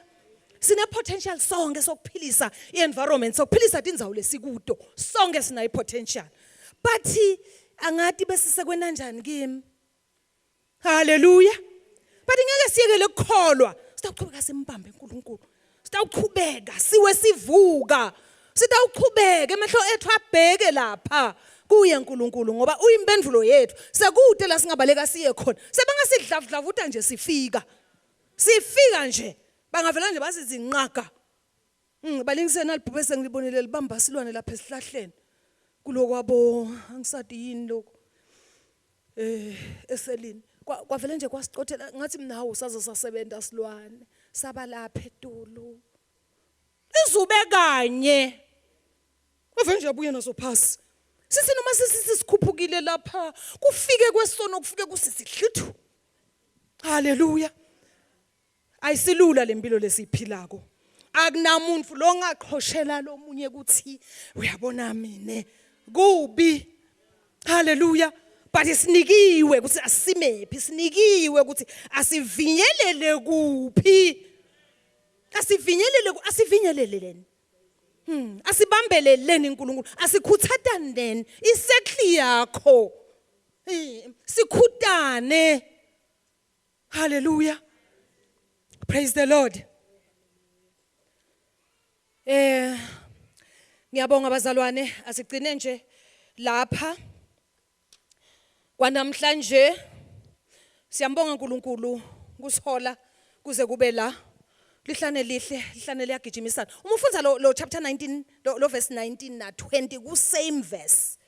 sine potential sonke sokuphilisa ienvironment sokuphilisa indzawo lesikudo sonke sina potential but angathi bese sekwena njani kimi hallelujah but ngeke siyekele ukukholwa sitawuqhubeka simbambe uNkulunkulu sitawuqhubeka siwe sivuka sitawuqhubeka emehlo ethu abheke lapha kuye uNkulunkulu ngoba uyimpendulo yethu sekude la singabaleka siye khona sebangasidlavudlavuta nje sifika nje bangavela nje basizinqaga balingisena libhubese ngilibonile libamba silwane lapha esihlahleni kulokwabo angisathi yini lokho eselini kwavele nje kwasicothela ngathi mina usaze sasebenza silwane saba lapha etulu izube kanye kwavele nje abuye naso phasi sithi noma sikhuphukile lapha kufike kwesono kufike kusisihlithu haleluya ayisilula lempilo lesiphilako akunamuntu lo ngaqhoshela lomunye kuthi uyabona mina kubi haleluya but isinikiwe ukuthi asimephi sinikiwe ukuthi asivinyelele kuphi asivinyeleleni asibambeleleni uNkulunkulu asikhuthathaneni isekli yakho sikhutane hallelujah praise the Lord ngiyabonga bazalwane asigcine nje lapha kwanamhlanje siyambonga uNkulunkulu kusihola kuze kube la lihlane lihle lihlane liyagijimisana uma ufunza lo chapter 19 lo verse 19 na 20 ku same verse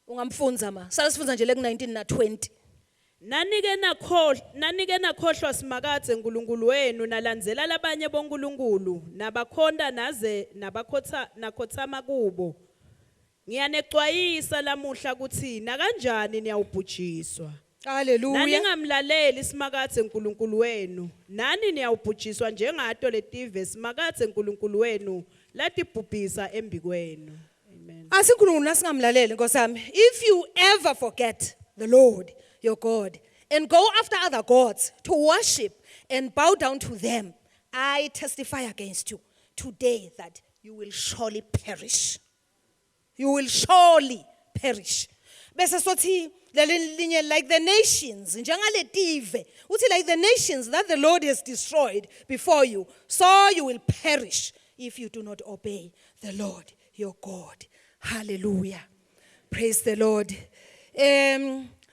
ungamfunza sala sifunza nje le ku 19 na 20 nanike nakhohlwa simakathe uNkulunkulu wenu nalandzela labanye boNkulunkulu nabakhonda naze nakhothama kubo ngiyanexwayisa lamuhla kuthi na kanjani niyawubhujiswa haleluya naningamlaleli simakathe uNkulunkulu wenu nani niyawubhujiswa njengato letive simakathe uNkulunkulu wenu latibhubhisa embikwenu amen asikhulungu nasingamlaleli nkosami if you ever forget the Lord your God and go after other gods to worship and bow down to them I testify against you today that you will surely perish bese sothi lelinye like the nations njengaletive uthi like the nations that the Lord has destroyed before you so you will perish if you do not obey the Lord your God hallelujah praise the Lord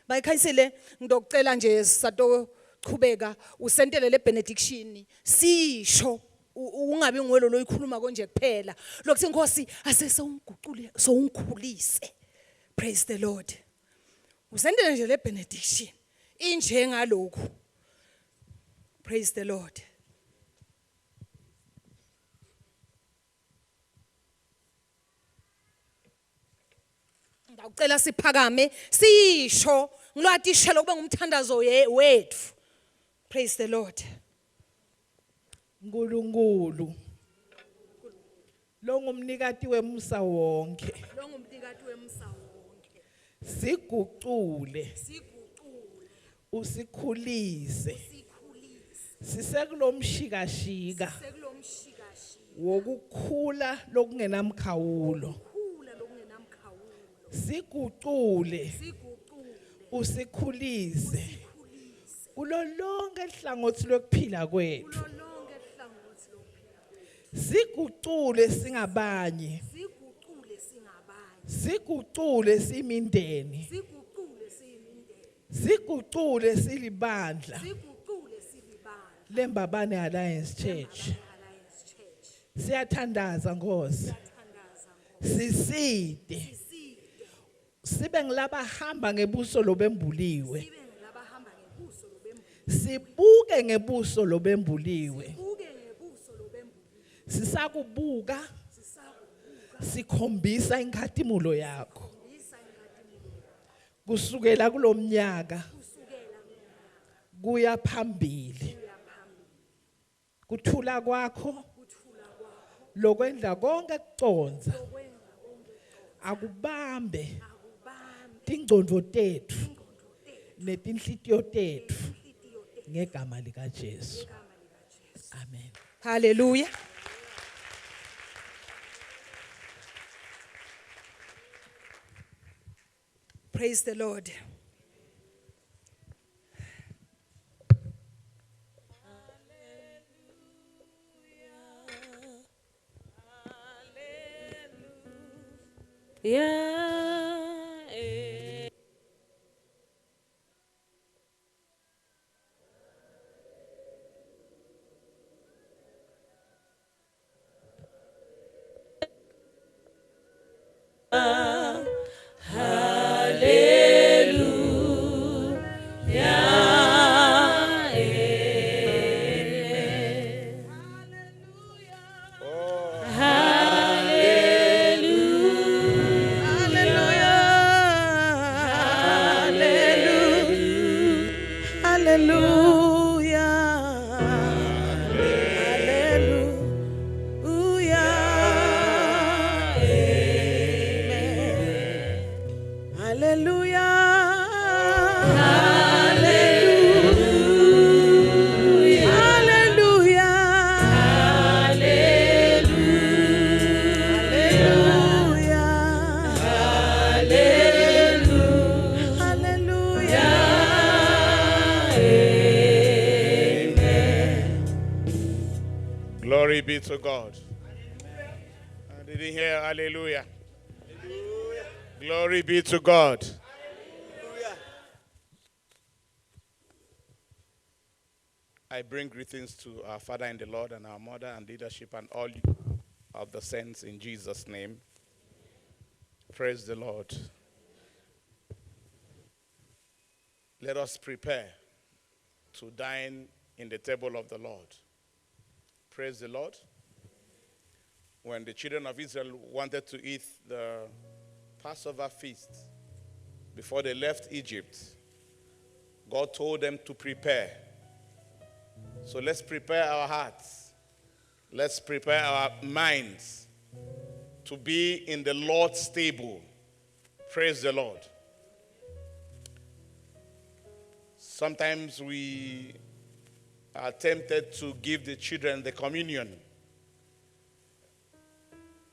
bayikhansele ngidocela nje sato qhubeka usentele le benediction sisho ungabi ngwelo loyikhuluma konje kuphela lokuthi Nkosi asese unguqule so ungikhulise. Praise the Lord. Usendele nje le benediction inje ngalokho. Praise the Lord. Ngicela siphakame sisho ngilwatishela kube ngumthandazo wethu. Praise the Lord. Nkulunkulu lo ngumnikati wemusa wonke Lo ngumnikati wemsa wonke. sigucule Siguqule, usikhulise sikhulise. sisekulomshikashika Sekulomshikashi. wokukhula lokungenamkhawulo Khula lokungenamkhawulo. sigucule Siguqule, usikhulise sikhulise. kulo lonke ihlangothi lokuphila kwethu Kulo lonke hlangothi lokuphila. sigucule singabanye Siguqule singabanye. sigucule simindeni Siguqule siyimindeni. sigucule silibandla Siguqule silibandla. leMbabane Alliance Church Alliance Church. siyathandaza Nkosi Thandaza Nkosi. siside Siside. sibe ngilabahamba ngebuso lobembuliwe Sibe ngilabahamba ngebuso lobembuliwe. sibuke ngebuso lobembuliwe Buke ngebuso lobembuliwe. sisakubuka Sisakubuka sikhombisa inkathimulo yakho isa inkathimilo yakho. kusukela kulomnyaka Kusukela kuya phambili kuya phambili. kuthula kwakho Kuthula kwakho. lokwendla konke kuconza Lokwenza konke konke. akubambe Akubambe tingcondo tethu ingqondo tethu. netinhlitiyo tethu Inhliziyo tethu. ngegama likaJesu Igama likaJesu. amen. Hallelujah. Praise the Lord. Glory be to God. I didn't hear hallelujah. Glory be to God. I bring greetings to our Father in the Lord and our Mother and leadership and all of the saints in Jesus' name. Praise the Lord. Let us prepare to dine in the table of the Lord. Praise the Lord. When the children of Israel wanted to eat the Passover feast before they left Egypt, God told them to prepare. So let's prepare our hearts. Let's prepare our minds to be in the Lord's table. Praise the Lord. Sometimes we are tempted to give the children the communion.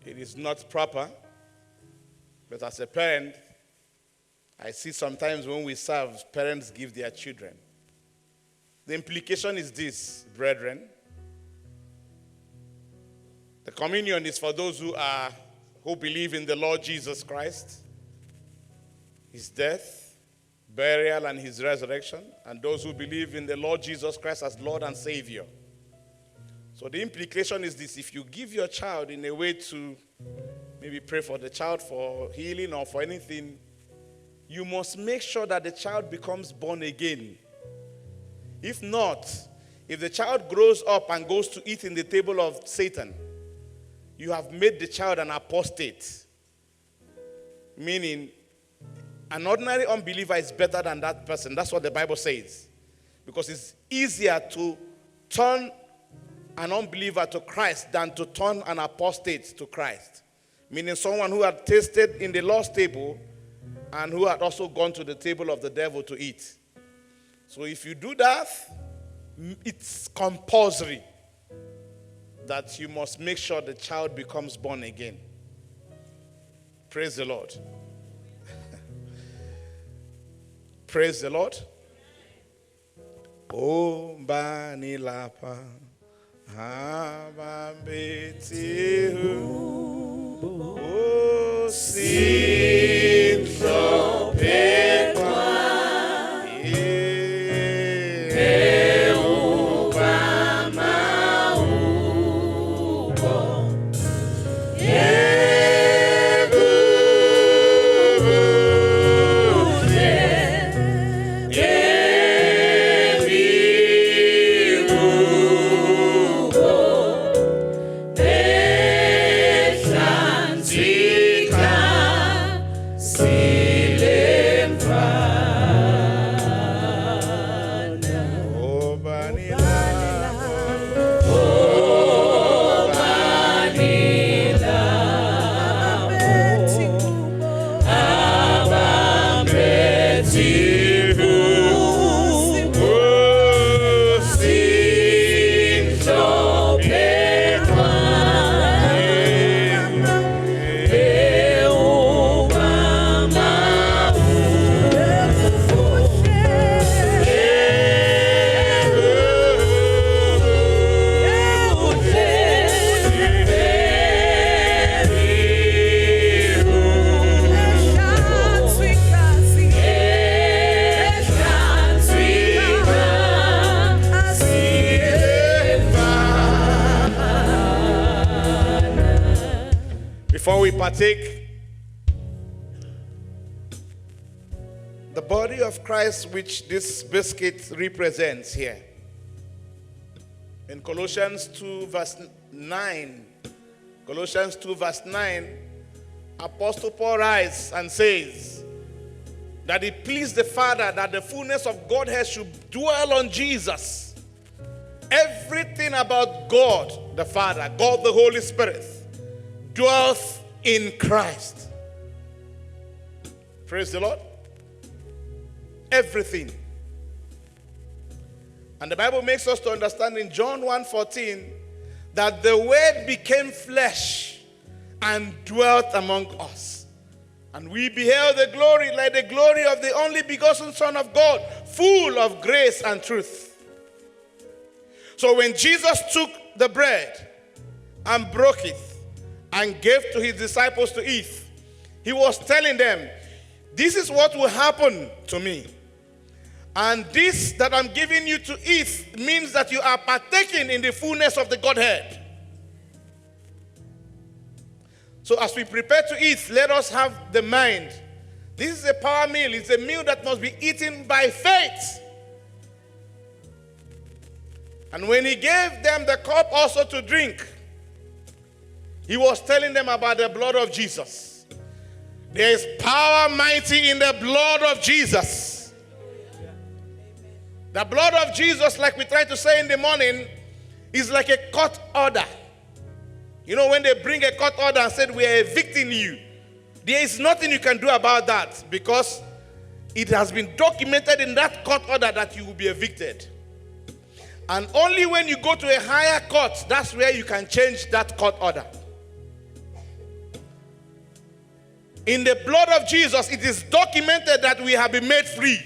It is not proper, but as a parent, I see sometimes when we serve, parents give their children. The implication is this, brethren. The communion is for those who believe in the Lord Jesus Christ, his death, burial, and his resurrection, and those who believe in the Lord Jesus Christ as Lord and Savior. So the implication is this: if you give your child in a way to maybe pray for the child for healing or for anything, you must make sure that the child becomes born again. If not, if the child grows up and goes to eat in the table of Satan, you have made the child an apostate. Meaning, an ordinary unbeliever is better than that person. That's what the Bible says. Because it's easier to turn an unbeliever to Christ than to turn an apostate to Christ. Meaning someone who had tasted in the Lord's table and who had also gone to the table of the devil to eat. So if you do that, it's compulsory that you must make sure the child becomes born again. Praise the Lord. Praise the Lord. Oh, Mbabane lapa, abambetihu, oh, sinto pekwa, before we partake, the body of Christ which this biscuit represents here. In Colossians 2 verse 9, Apostle Paul writes and says that it pleased the Father that the fullness of Godhead should dwell on Jesus. Everything about God the Father, God the Holy Spirit, dwells in Christ. Praise the Lord. Everything. And the Bible makes us to understand in John 1:14 that the Word became flesh and dwelt among us. And we beheld the glory like the glory of the only begotten Son of God, full of grace and truth. So when Jesus took the bread and broke it and gave to his disciples to eat, he was telling them, this is what will happen to me. And this that I'm giving you to eat means that you are partaking in the fullness of the Godhead. So as we prepare to eat, let us have the mind. This is a power meal. It's a meal that must be eaten by faith. And when he gave them the cup also to drink, he was telling them about the blood of Jesus. There is power mighty in the blood of Jesus. The blood of Jesus, like we tried to say in the morning, is like a court order. You know, when they bring a court order and said, we are evicting you, there is nothing you can do about that because it has been documented in that court order that you will be evicted. And only when you go to a higher court, that's where you can change that court order. In the blood of Jesus, it is documented that we have been made free.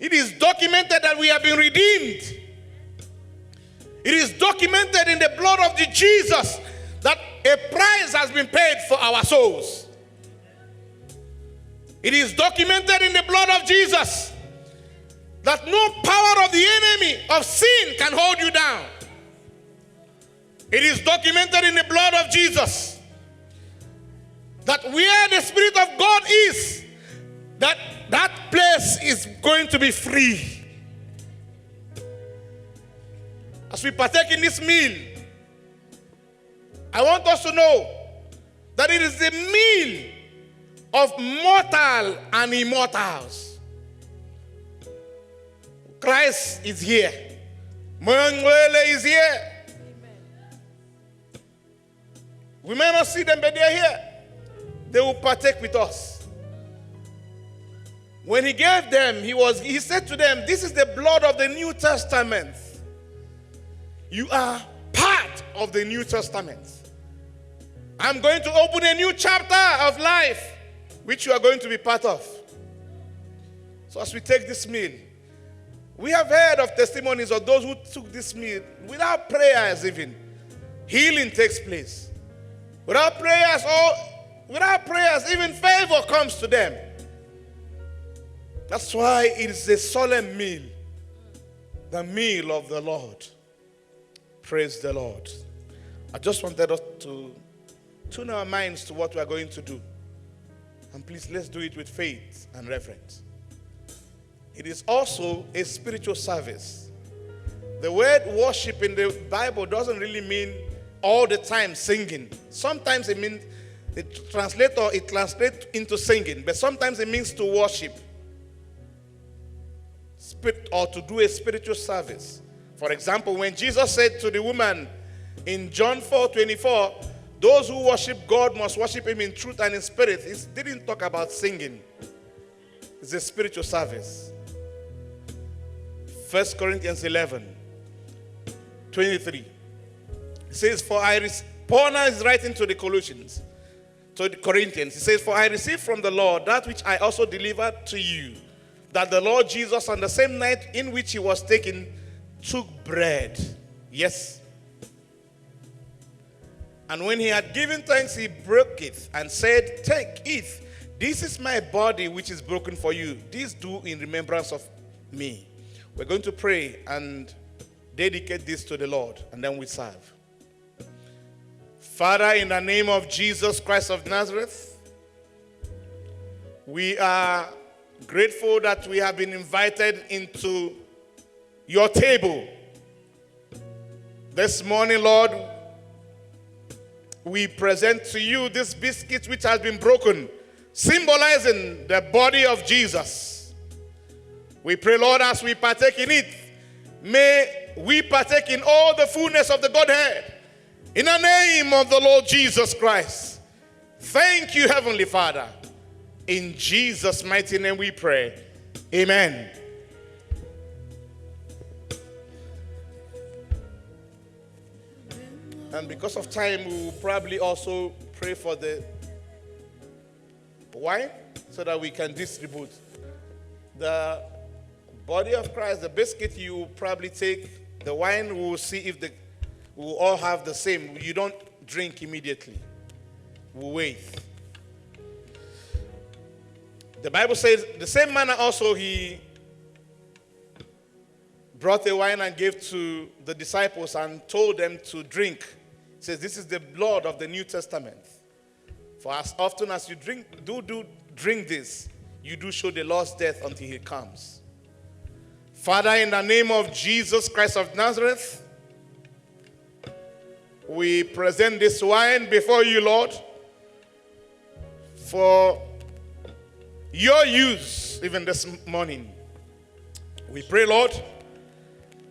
It is documented that we have been redeemed. It is documented in the blood of the Jesus that a price has been paid for our souls. It is documented in the blood of Jesus that no power of the enemy of sin can hold you down. It is documented in the blood of Jesus that where the Spirit of God is, that place is going to be free. As we partake in this meal, I want us to know that it is the meal of mortal and immortals. Christ is here. Mwele is here. We may not see them, but they are here. They will partake with us. When he gave them, he said to them, this is the blood of the New Testament. You are part of the New Testament. I'm going to open a new chapter of life, which you are going to be part of. So as we take this meal, we have heard of testimonies of those who took this meal without prayers even. Healing takes place. Without prayers, even favor comes to them. That's why it is a solemn meal. The meal of the Lord. Praise the Lord. I just wanted us to tune our minds to what we are going to do. And please, let's do it with faith and reverence. It is also a spiritual service. The word worship in the Bible doesn't really mean all the time singing. Sometimes it means, it translates into singing, but sometimes it means to worship. Or to do a spiritual service. For example, when Jesus said to the woman in John 4:24, those who worship God must worship him in truth and in spirit, he didn't talk about singing. It's a spiritual service. 1 Corinthians 11:23. It says, Paul now is writing to the Corinthians. He says, for I received from the Lord that which I also delivered to you, that the Lord Jesus, on the same night in which he was taken, took bread. Yes. And when he had given thanks, he broke it and said, take, eat. This is my body which is broken for you. This do in remembrance of me. We're going to pray and dedicate this to the Lord, and then we serve. Father, in the name of Jesus Christ of Nazareth, we are grateful that we have been invited into your table. This morning, Lord, we present to you this biscuit which has been broken, symbolizing the body of Jesus. We pray, Lord, as we partake in it, may we partake in all the fullness of the Godhead. In the name of the Lord Jesus Christ. Thank you, Heavenly Father. In Jesus' mighty name we pray. Amen. And because of time, we will probably also pray for the wine so that we can distribute. The body of Christ, the biscuit, you will probably take. The wine, we will see if we will all have the same. You don't drink immediately. We'll wait. The Bible says, the same manner also he brought the wine and gave to the disciples and told them to drink. He says, this is the blood of the New Testament. For as often as you drink this, you do show the Lord's death until he comes. Father, in the name of Jesus Christ of Nazareth, we present this wine before you, Lord, for your use even this morning. We pray, Lord,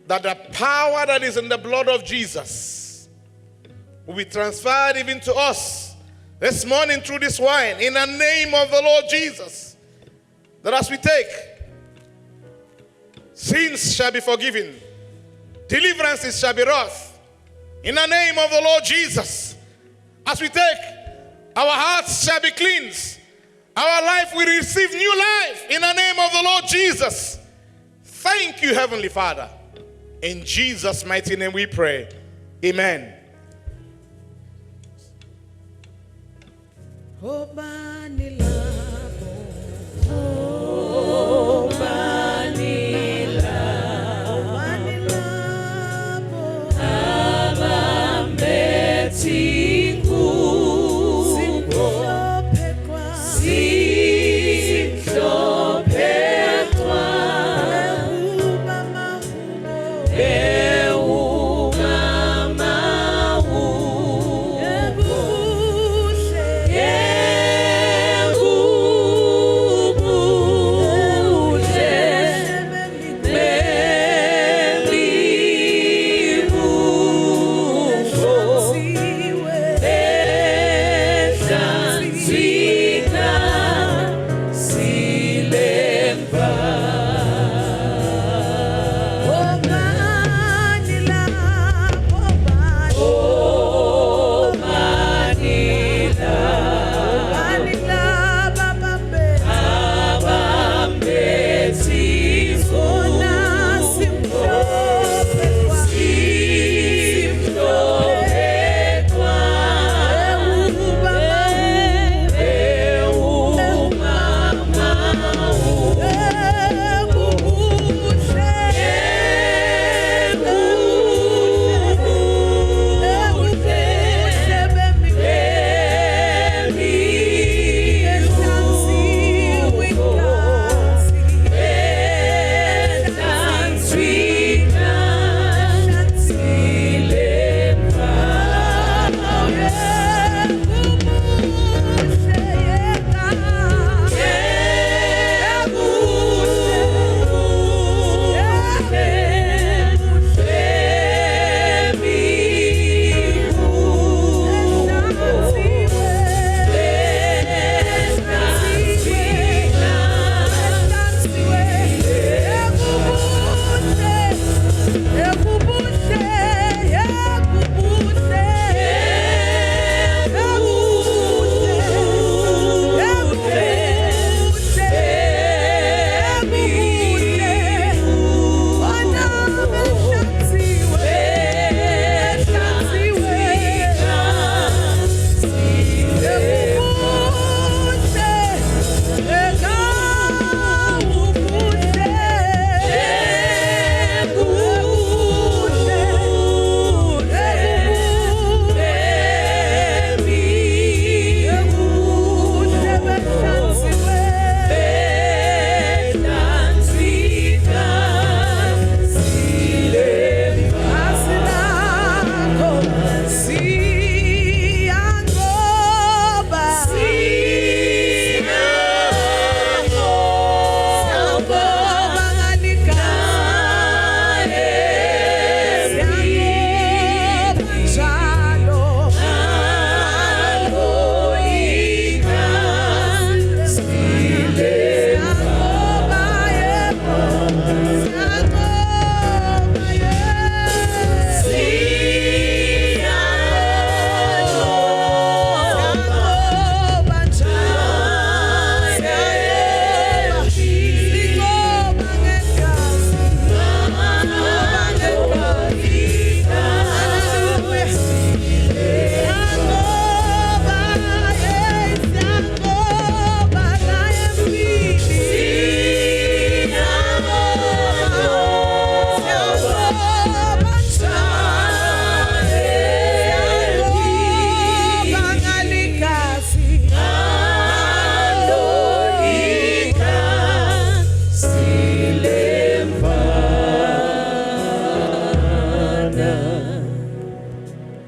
that the power that is in the blood of Jesus will be transferred even to us this morning through this wine, in the name of the Lord Jesus, that as we take, sins shall be forgiven, deliverances shall be wrought. In the name of the Lord Jesus, as we take, our hearts shall be cleansed. Our life will receive new life in the name of the Lord Jesus. Thank you, Heavenly Father. In Jesus' mighty name we pray. Amen. Abambe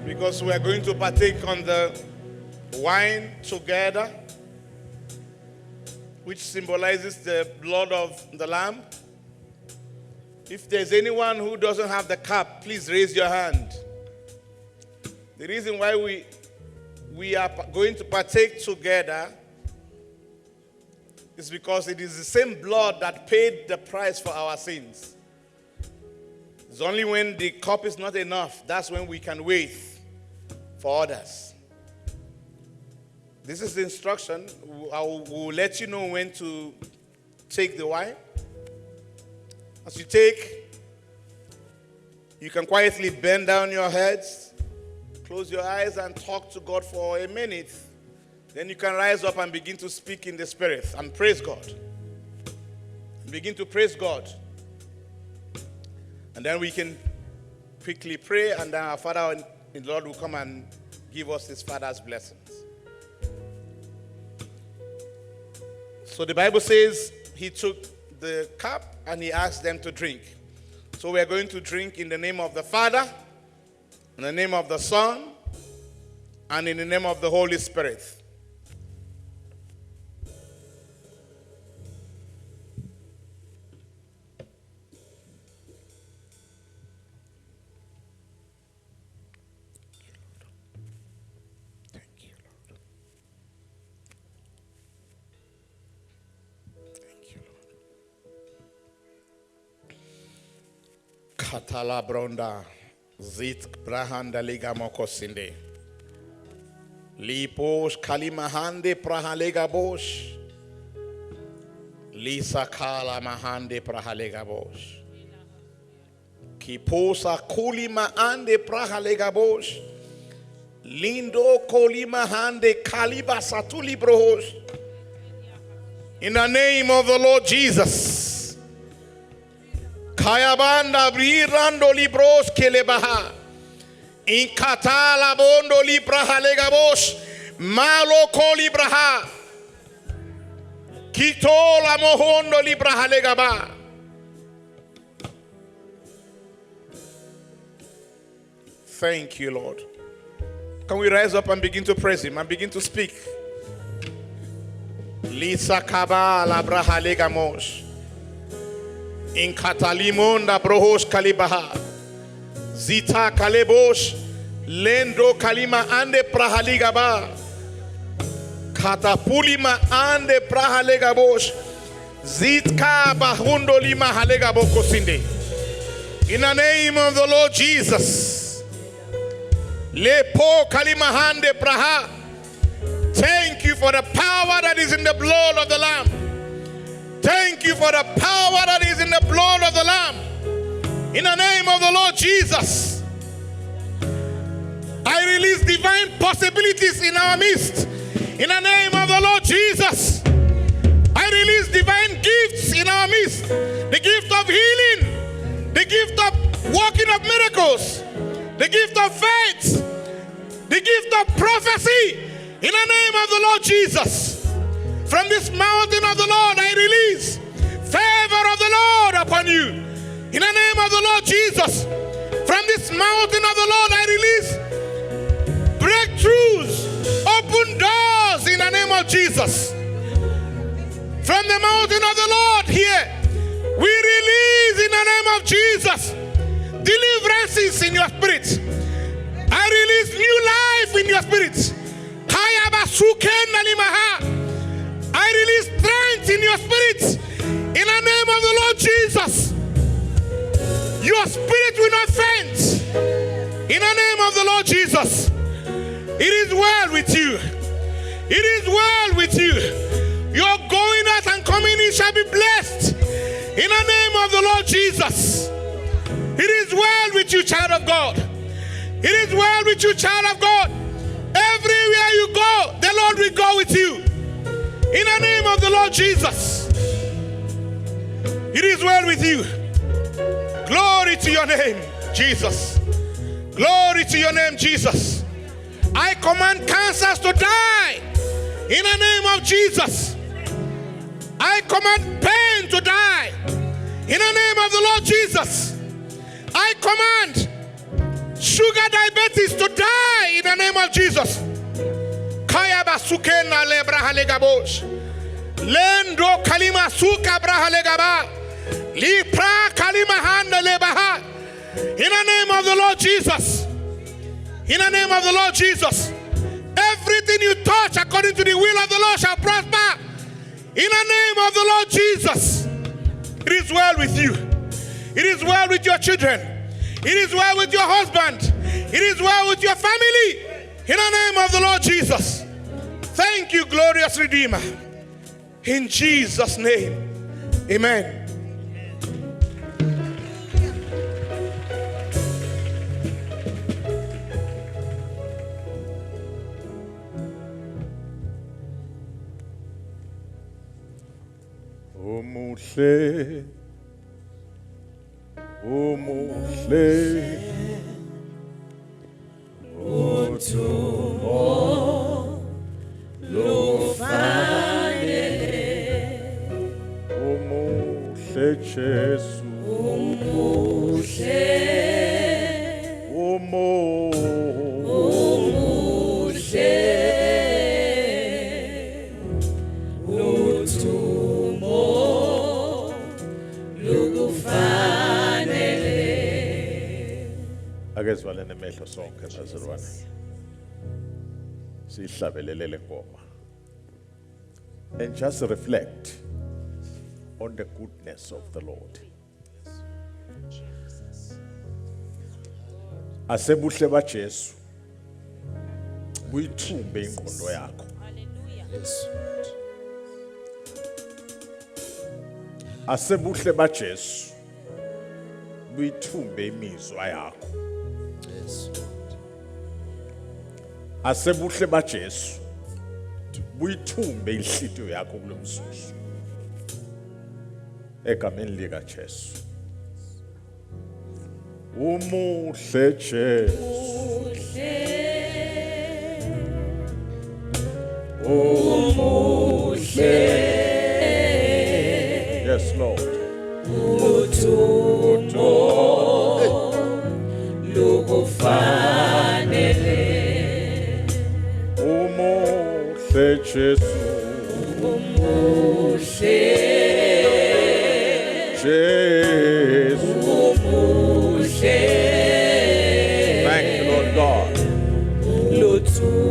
Because we are going to partake on the wine together, which symbolizes the blood of the Lamb. If there's anyone who doesn't have the cup, please raise your hand. The reason why we are going to partake together is because it is the same blood that paid the price for our sins. It's only when the cup is not enough, that's when we can wait for others. This is the instruction. I will let you know when to take the wine. As you take, you can quietly bend down your heads, close your eyes, and talk to God for a minute. Then you can rise up and begin to speak in the Spirit and praise God. Begin to praise God. And then we can quickly pray, and then our Father in the Lord will come and give us His Father's blessings. So the Bible says He took the cup and He asked them to drink. So we are going to drink in the name of the Father, in the name of the Son, and in the name of the Holy Spirit. Katala bronda zit brahanda liga mokosinde lipos kalimahande prahalega bosh lisa kala mahande prahalega bosh kiposa kulima ande prahalega bosh lindo kolima hande kaliba satuli brohosh. In the name of the Lord Jesus. Kayabanda brirando libros kelebaha. In katala bondo libraha legabos. Malo kolibraha. Kitola mohondo libraha legaba. Thank you, Lord. Can we rise up and begin to praise Him and begin to speak? Lisa kaba la braha legamos. In Katalimonda brohos kalibaha. Zita kalebos. Lendo kalima ande prahaligaba. Katapulima ande prahalegabos. Zitka bahundo lima halegaboko sinde. In the name of the Lord Jesus. Lepo kalima hande praha. Thank you for the power that is in the blood of the Lamb. Thank you for the power that is in the blood of the Lamb. In the name of the Lord Jesus, I release divine possibilities in our midst. In the name of the Lord Jesus, I release divine gifts in our midst. The gift of healing, the gift of working of miracles, the gift of faith, the gift of prophecy. In the name of the Lord Jesus. From this mountain of the Lord, I release favor of the Lord upon you. In the name of the Lord Jesus, from this mountain of the Lord, I release breakthroughs, open doors in the name of Jesus. From the mountain of the Lord here, we release in the name of Jesus deliverances in your spirit. I release new life in your spirit. I release strength in your spirit. In the name of the Lord Jesus. Your spirit will not faint. In the name of the Lord Jesus. It is well with you. It is well with you. Your going out and coming in shall be blessed. In the name of the Lord Jesus. It is well with you, child of God. It is well with you, child of God. Everywhere you go, the Lord will go with you. In the name of the Lord Jesus. It is well with you. Glory to your name, Jesus. Glory to your name, Jesus. I command cancers to die. In the name of Jesus. I command pain to die. In the name of the Lord Jesus. I command sugar diabetes to die. In the name of Jesus. Sukena lebra halegabos. Lendo kalima suka brahalegaba. Lipra kalima handa lebaha. In the name of the Lord Jesus. In the name of the Lord Jesus. Everything you touch according to the will of the Lord shall prosper. In the name of the Lord Jesus. It is well with you. It is well with your children. It is well with your husband. It is well with your family. In the name of the Lord Jesus. Thank you, glorious Redeemer. In Jesus' name. Amen. Omuhle, omuhle, omuhle Jesu, Akezwale nemehlo sonke bazalwane. Sihlabelele le ngoma. And just reflect on the goodness of the Lord. Asebuhle ba Jesu. Buyithumbe ingqondo yakho. Asebuhle ba Jesu. Buyithumbe imizwa yakho. Asebuhle ba Jesu. Buyithumbe inhlitiyo yakho kulomzuzu. Egameni lika Jesu. Umuhle Jesu. Umuhle. Yes, Lord. Umuhle Jesu. Jesu. Thank you, Lord God. Lukufanele.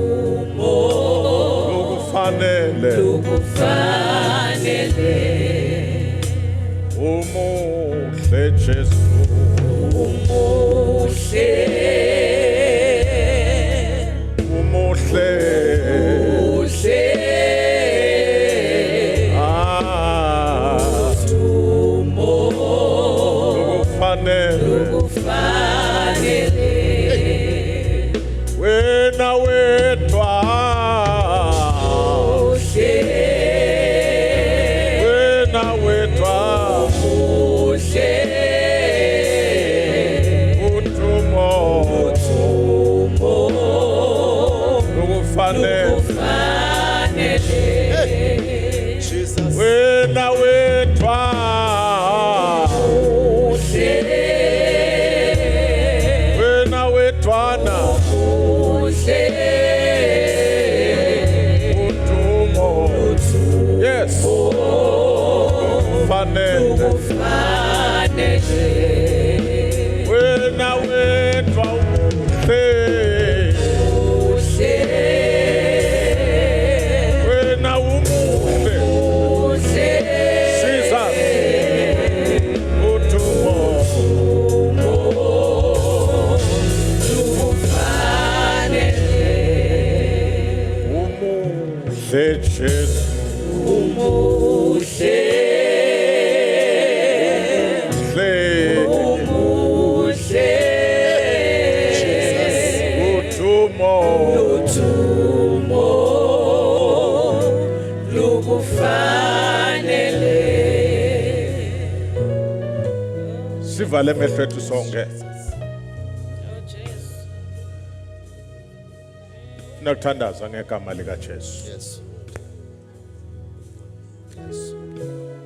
Umuhle Jesu. Umuhle. Wena wedwa. Wena wedwa. Utumo. Wena wedwa. Wena wedwana. Utumo. Yes. Fanele. Wena wedwa. Wena umuhle. Jesus. Utumo. Umuhle Jesu. Umuhle. Utumo. Sivale amehlo ethu sonke. Nakuthandaza ngegama lika Jesu. Yes.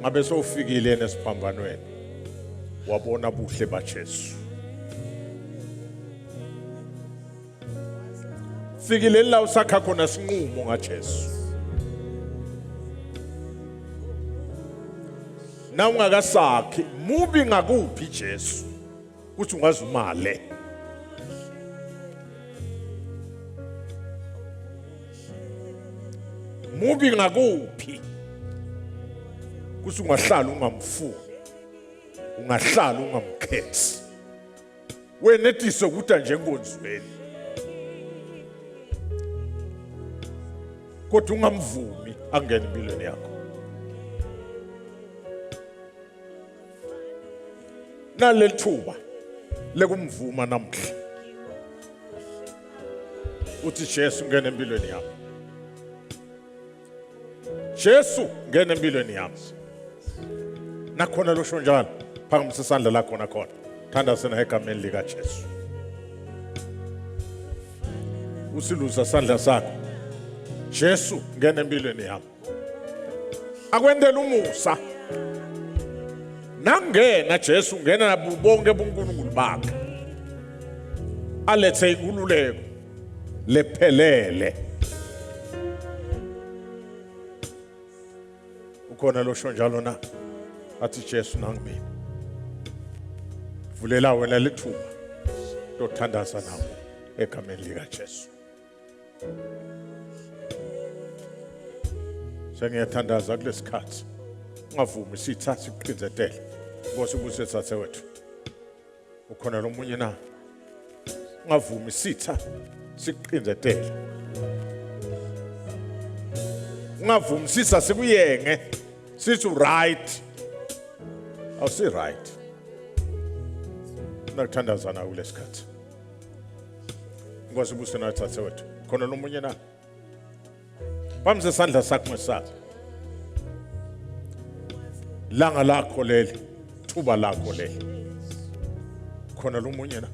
Ngabe sowufikile nesiphambanweni. Wabona buhle ba Jesu. Fikile la usakha khona sinqumo ngaJesu. Na ungakasakhi mubi ngakuphi Jesu uthi ungazumale. Mubi ngakuphi kuthi ungahlala ungamfuni. Ungahlala ungamkhethi. Wenetise ukuthi njengonzweni. Kodwa ungamvumi angene empilweni yakho. Nalelithuba lekumvuma namhla. Uthi Jesu ngene empilweni yakho. Jesu ngene empilweni yami. Nakhona lo sho njalo phakamisa isandla lakho nakhona. Thanda sena egameni lika Jesu. Usiluza isandla sakho. Jesu ngene empilweni yami. Akwendela umusa. Nangena Jesu ngena nabo bonke uNkulunkulu bakhe. Alethe inkululeko lephelele. Ukhona lo sho njalo na athi Jesu nangimina. Vulela wena lithuba Tothandaza nawe egameni lika Jesu. Sengiyathandaza kulesikhathi. Ungavumi sitha siqinzetele. Nkosi ubuse thathe wethu. Ukhona lo munye na? Ungavumi sitha siqinzetele. Ungavumi sisa sikuyenge. Sithi right. Awusi right. Nakuthandaza nawe kulesikhathi. Nkosi ubuse nawe thathe wethu. Khona lo munye na? Phambi sandla sakho ngesazi. Langa lakho leli, thuba lakho leli. Khona lo munye na?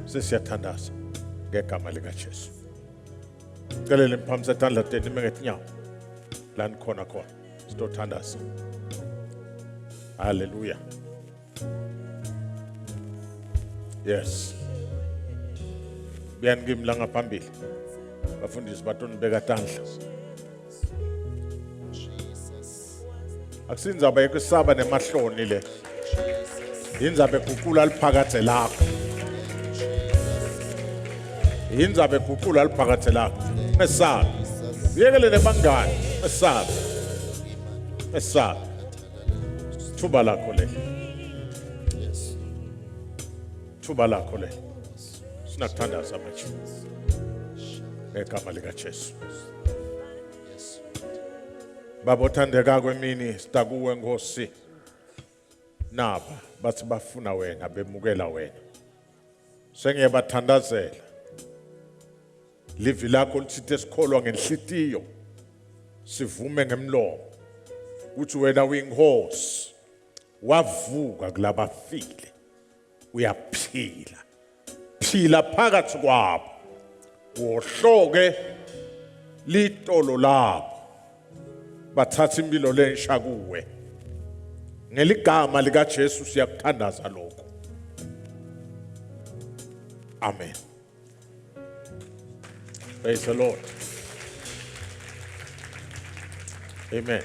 Sesiyathandaza ngegama lika Jesu. Celele phambi sandla teni mengethinyawo. La nikhona khona. Sitothandaza. Hallelujah. Yes. Biyan ngimla ngaphambili. Bafundisi batoni beka tandla. Akusinzaba yekusaba nemahloni le. Inzabe guqula liphakathe lakho. Inzabe guqula liphakathe lakho. Ngesabe. Yekele nebangani. Ngesabe. Ngesabe. Thuba lakho le. Thuba lakho le. Sinakuthandaza manje. Egama lika Jesu. Baba othandeka kwemini sitakuwe Nkosi. Naba bathi bafuna wena bemukela wena. Sengiyabathandazela. Livi lakho lithi esikholwa ngenhlitiyo. Sivume ngemlomo. Uthi wena uyinkosi. Wavuka kulabafile. Uyaphila. Phila phakathi kwabo. Wohloke litolo labo. Bathatha impilo lensha kuwe. Ngeligama lika Jesu siyakuthandaza lokho. Amen. Praise the Lord. Amen.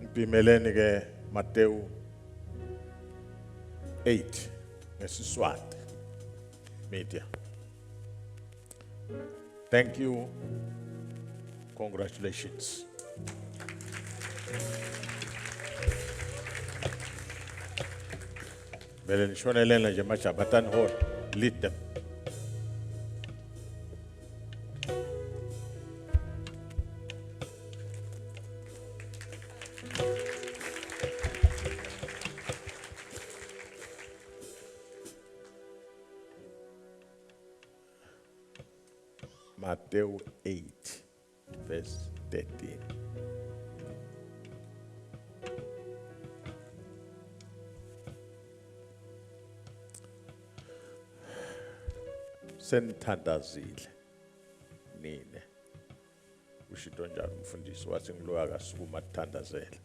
Mpimeleni ke Matthew 8 ngeSiswati media. Thank you. Congratulations. Bele nishonelena nje machabatan hall lead them. Matthew 8 verse 13. Senthandazile nine ushito njalo umfundisi wathi ngiloya kasukuma athandazela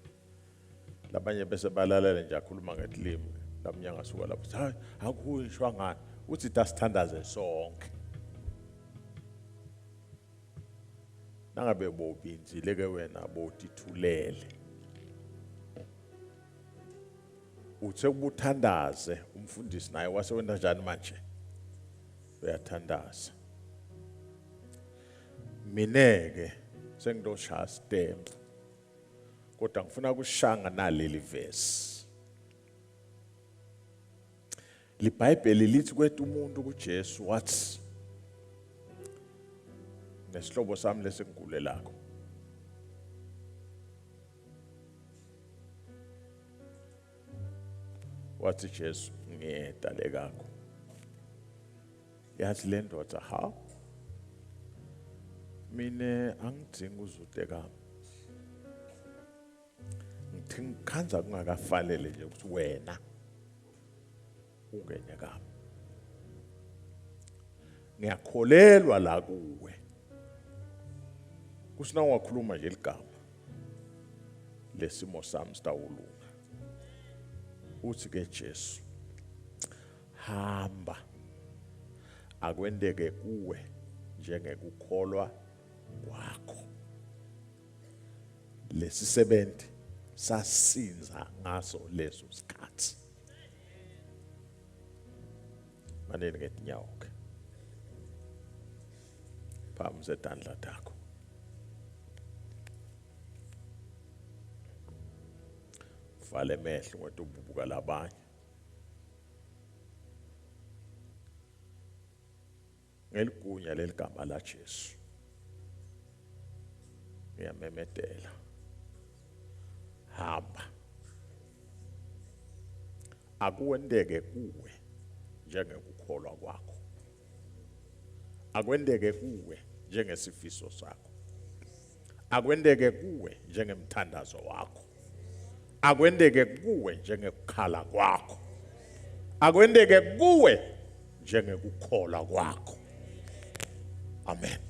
labanye bese balalela nje akhuluma ngetilimi lamnye ngasuka lapho hayi akuyishwa ngani uthi dasithandaze sonke nangabe bobinzile ke wena botithulele uthe ubuthandaze umfundisi naye wasewenda njani manje uyathandaza mineke sengidoshaya stemp kodwa ngifuna kushanga naleli verse liBhayibheli lithi kwethu umuntu kuJesu wathi nesihlobo sami lesengule lakho wathi Jesu ngiyedale kakho yathi le ndoda ha mine angidinga uzude kami ngithi ngikhanza kungakafanele nje ukuthi wena ungene kami ngiyakholelwa la kuwe kusina wakhuluma nje ligama lesimo sami sitawulunga uthi ke Jesu hamba akwendeke kuwe njengekukholwa kwakho lesisebenzi sasinza ngaso leso sikhathi. Maneni ngetinyawo ke. Phambi setandla takho. Vale mehlo ngoba ububuka labanye. Ngeligunya leligama la Jesu. Ngiyamemedela. Hamba. Akuwendeke kuwe njengekukholwa kwakho. Akwendeke kuwe njengesifiso sakho. Akwendeke kuwe njengemthandazo wakho. Akwendeke kuwe njengekukhala kwakho. Akwendeke kuwe njengekukholwa kwakho. Amen.